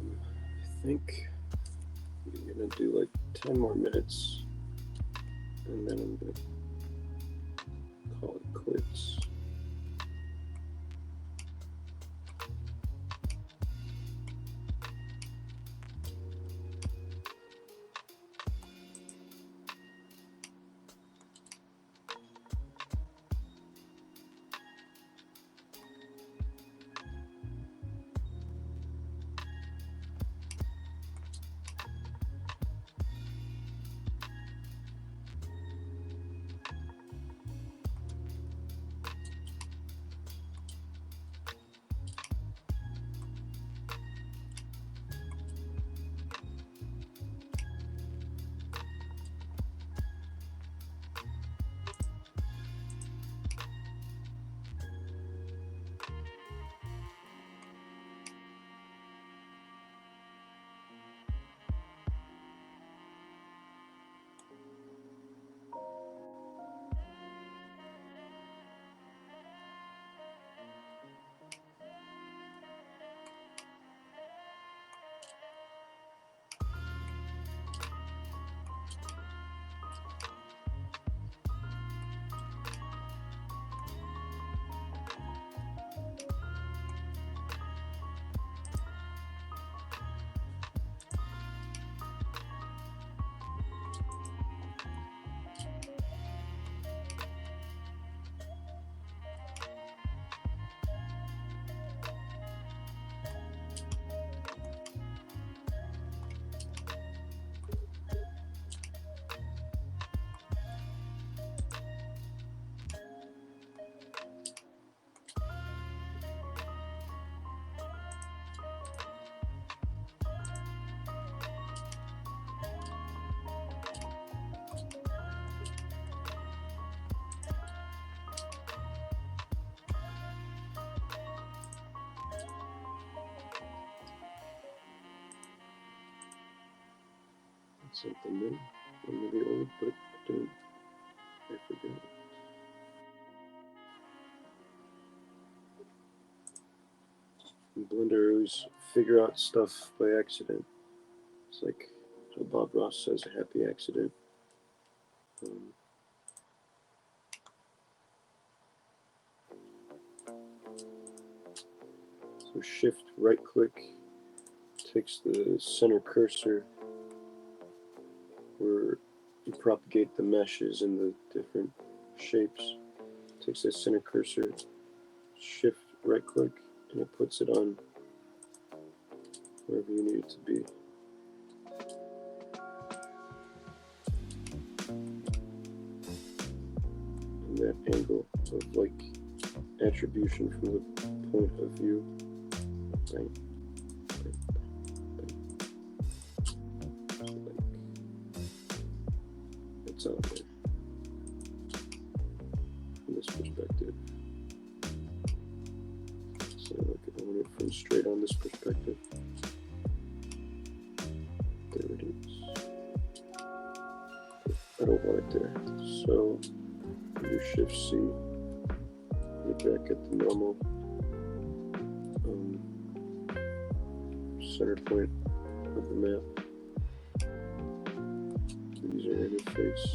I think we're gonna do like 10 more minutes, and then I'm gonna call it quits. Something new, or maybe old, but I forgot. In Blender, I always figure out stuff by accident. It's like how Bob Ross says, a happy accident. So shift right click takes the center cursor where you propagate the meshes and the different shapes. Takes that center cursor, shift right click, and it puts it on wherever you need it to be. And that angle of like attribution from the point of view. Right. So like it's out there from this perspective. So like if I want it from straight on this perspective. There it is. I don't want it there. So do Shift C. Get back at the normal center point of the map. User interface.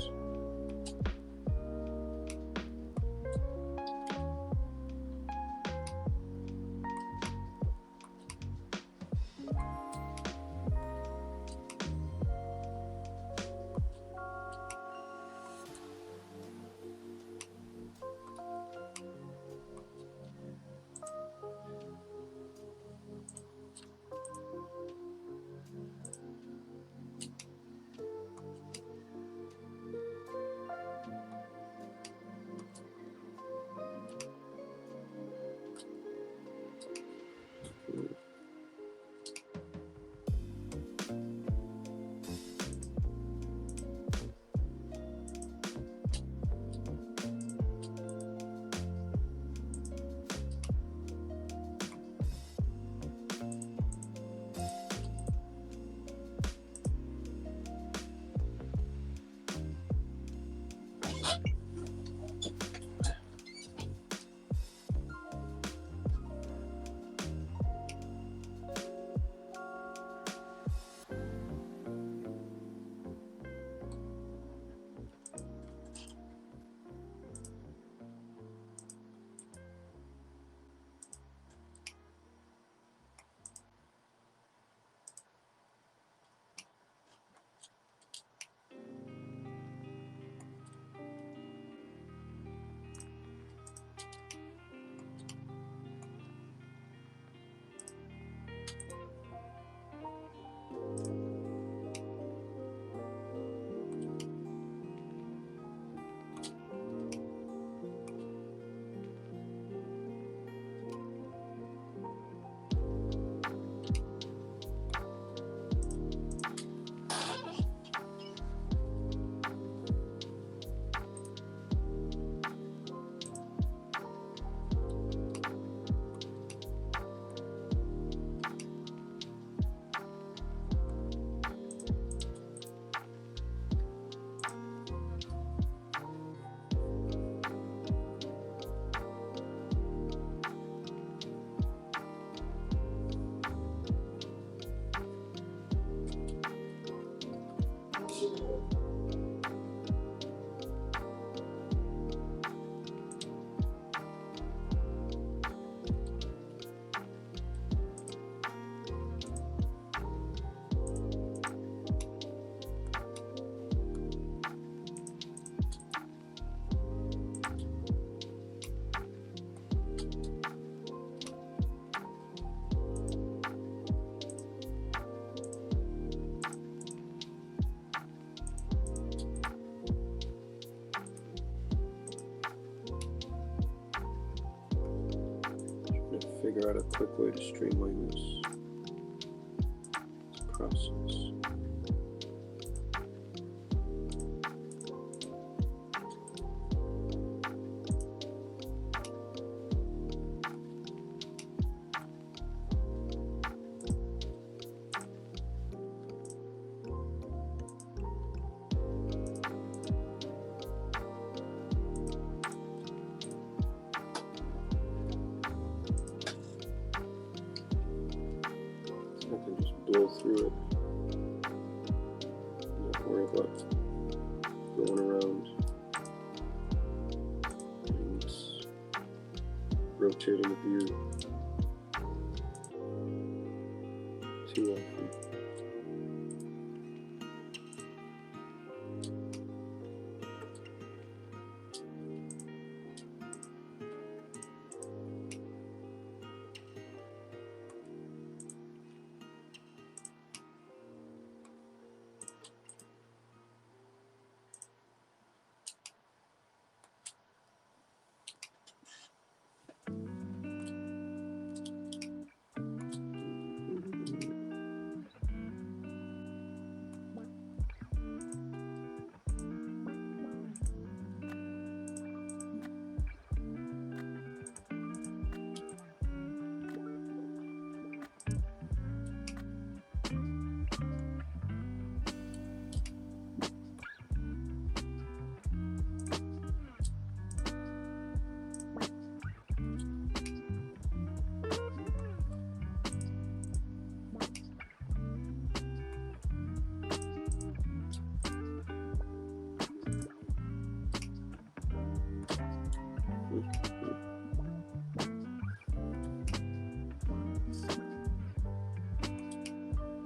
figure out a quick way to streamline this process. I can just blow through it. Not worry about going around and rotating the view too often.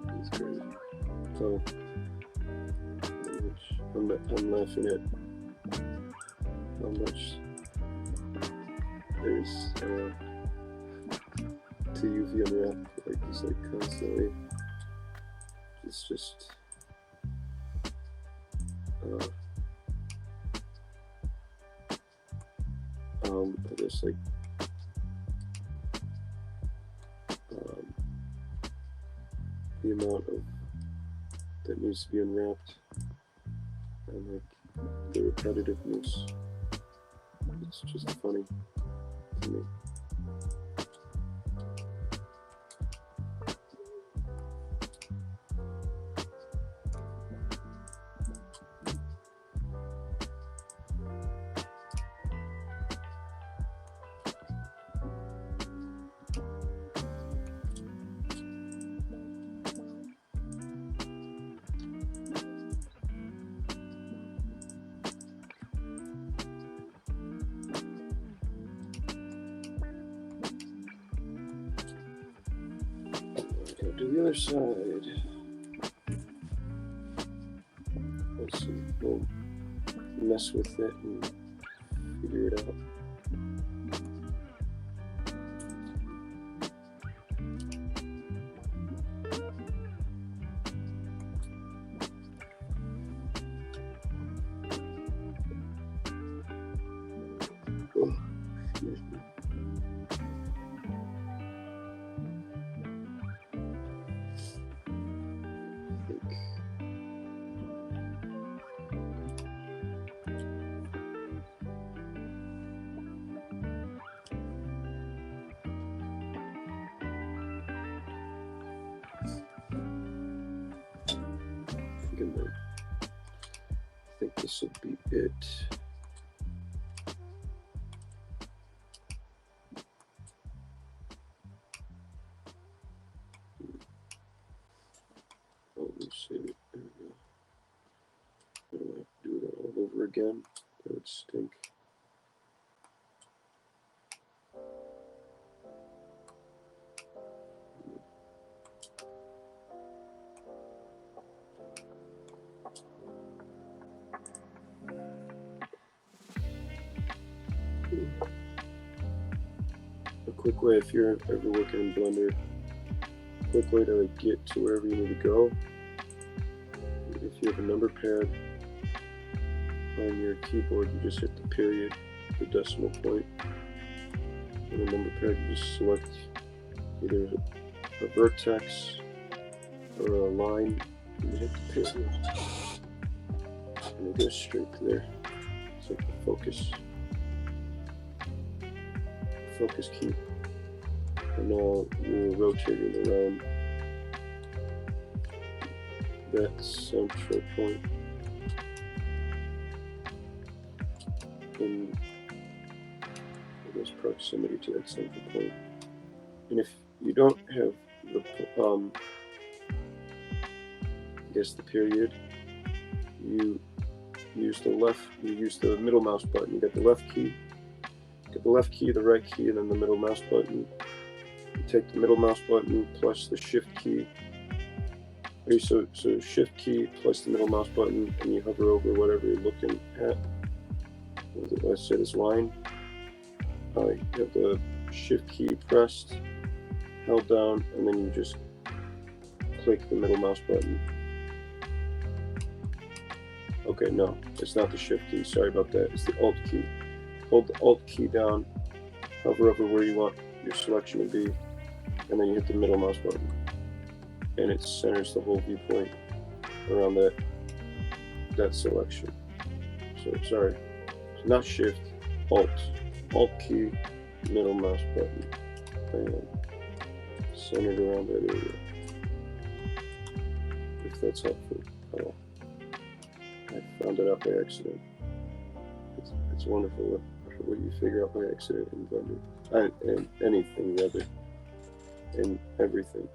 That's crazy. So I'm laughing at how much there's to UV unwrap, like it's like constantly. It's just I guess like the amount of that needs to be unwrapped and like the repetitiveness. It's just funny to me. Go to the other side. Let's see. We'll mess with it and figure it out. Oh, excuse me. I think this will be it. Oh, let me save it. There we go. I don't have to do that all over again. That would stink. A quick way, if you're ever working in Blender, a quick way to like get to wherever you need to go. If you have a number pad on your keyboard, you just hit the period, the decimal point, and the number pad, you just select either a vertex or a line, and you hit the period. And it goes straight to there. It's like the focus key. And now you're rotating around that central point in, I guess, proximity to that central point. And if you don't have the, I guess the period, you use the middle mouse button. You got the left key, the right key, and then the middle mouse button. You take the middle mouse button plus the shift key. So shift key plus the middle mouse button, and you hover over whatever you're looking at. Let's say this line. You have the shift key pressed, held down, and then you just click the middle mouse button. Okay, no, it's not the shift key. Sorry about that. It's the alt key. Hold the alt key down, hover over where you want your selection to be, and then you hit the middle mouse button. And it centers the whole viewpoint around that selection. So sorry, so not shift, alt key, middle mouse button, and centered around that area. If that's helpful at all. I found it out by accident. It's wonderful what you figure out by accident in Blender, and anything rather, and everything.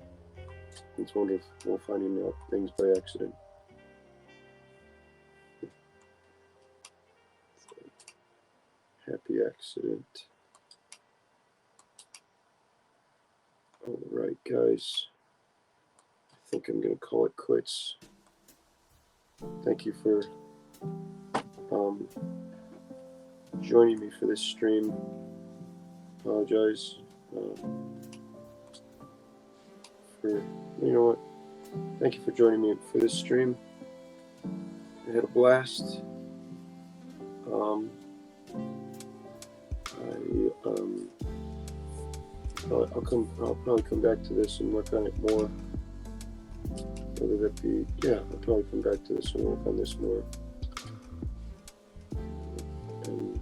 It's wonderful finding out things by accident. Happy accident. Alright, guys. I think I'm going to call it quits. Thank you for joining me for this stream. Apologize for, you know what? Thank you for joining me for this stream. I had a blast. I'll probably come back to this and work on it more. Whether that be, I'll probably come back to this and work on this more. And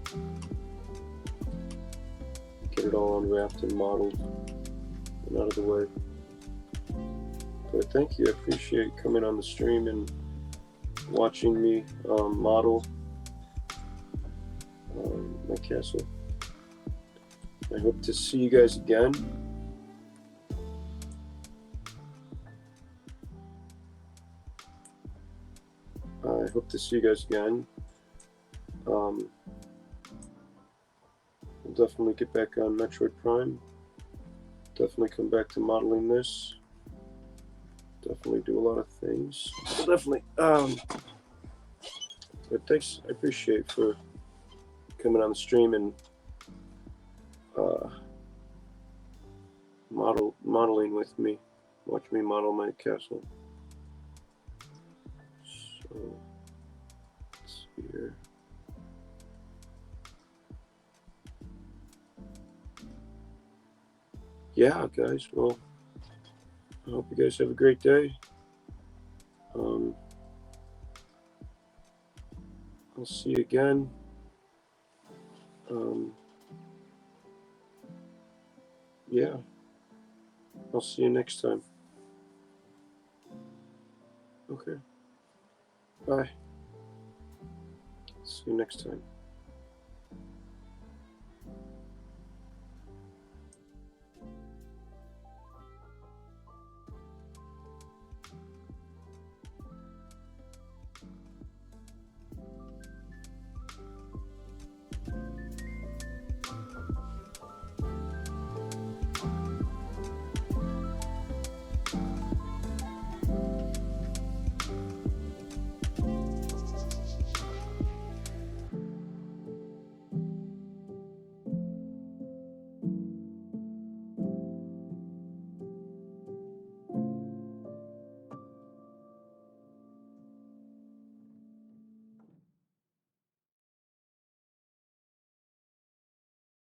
get it all unwrapped and modeled and out of the way. But thank you. I appreciate coming on the stream and watching me model my castle. I hope to see you guys again. I hope to see you guys again. We'll definitely get back on Metroid Prime. Definitely come back to modeling this. Definitely do a lot of things. We'll definitely. But thanks. I appreciate for coming on the stream and modeling with me. Watch me model my castle. So let's see here. Yeah, guys. Well, I hope you guys have a great day. I'll see you again. Yeah. I'll see you next time. Okay. Bye. See you next time.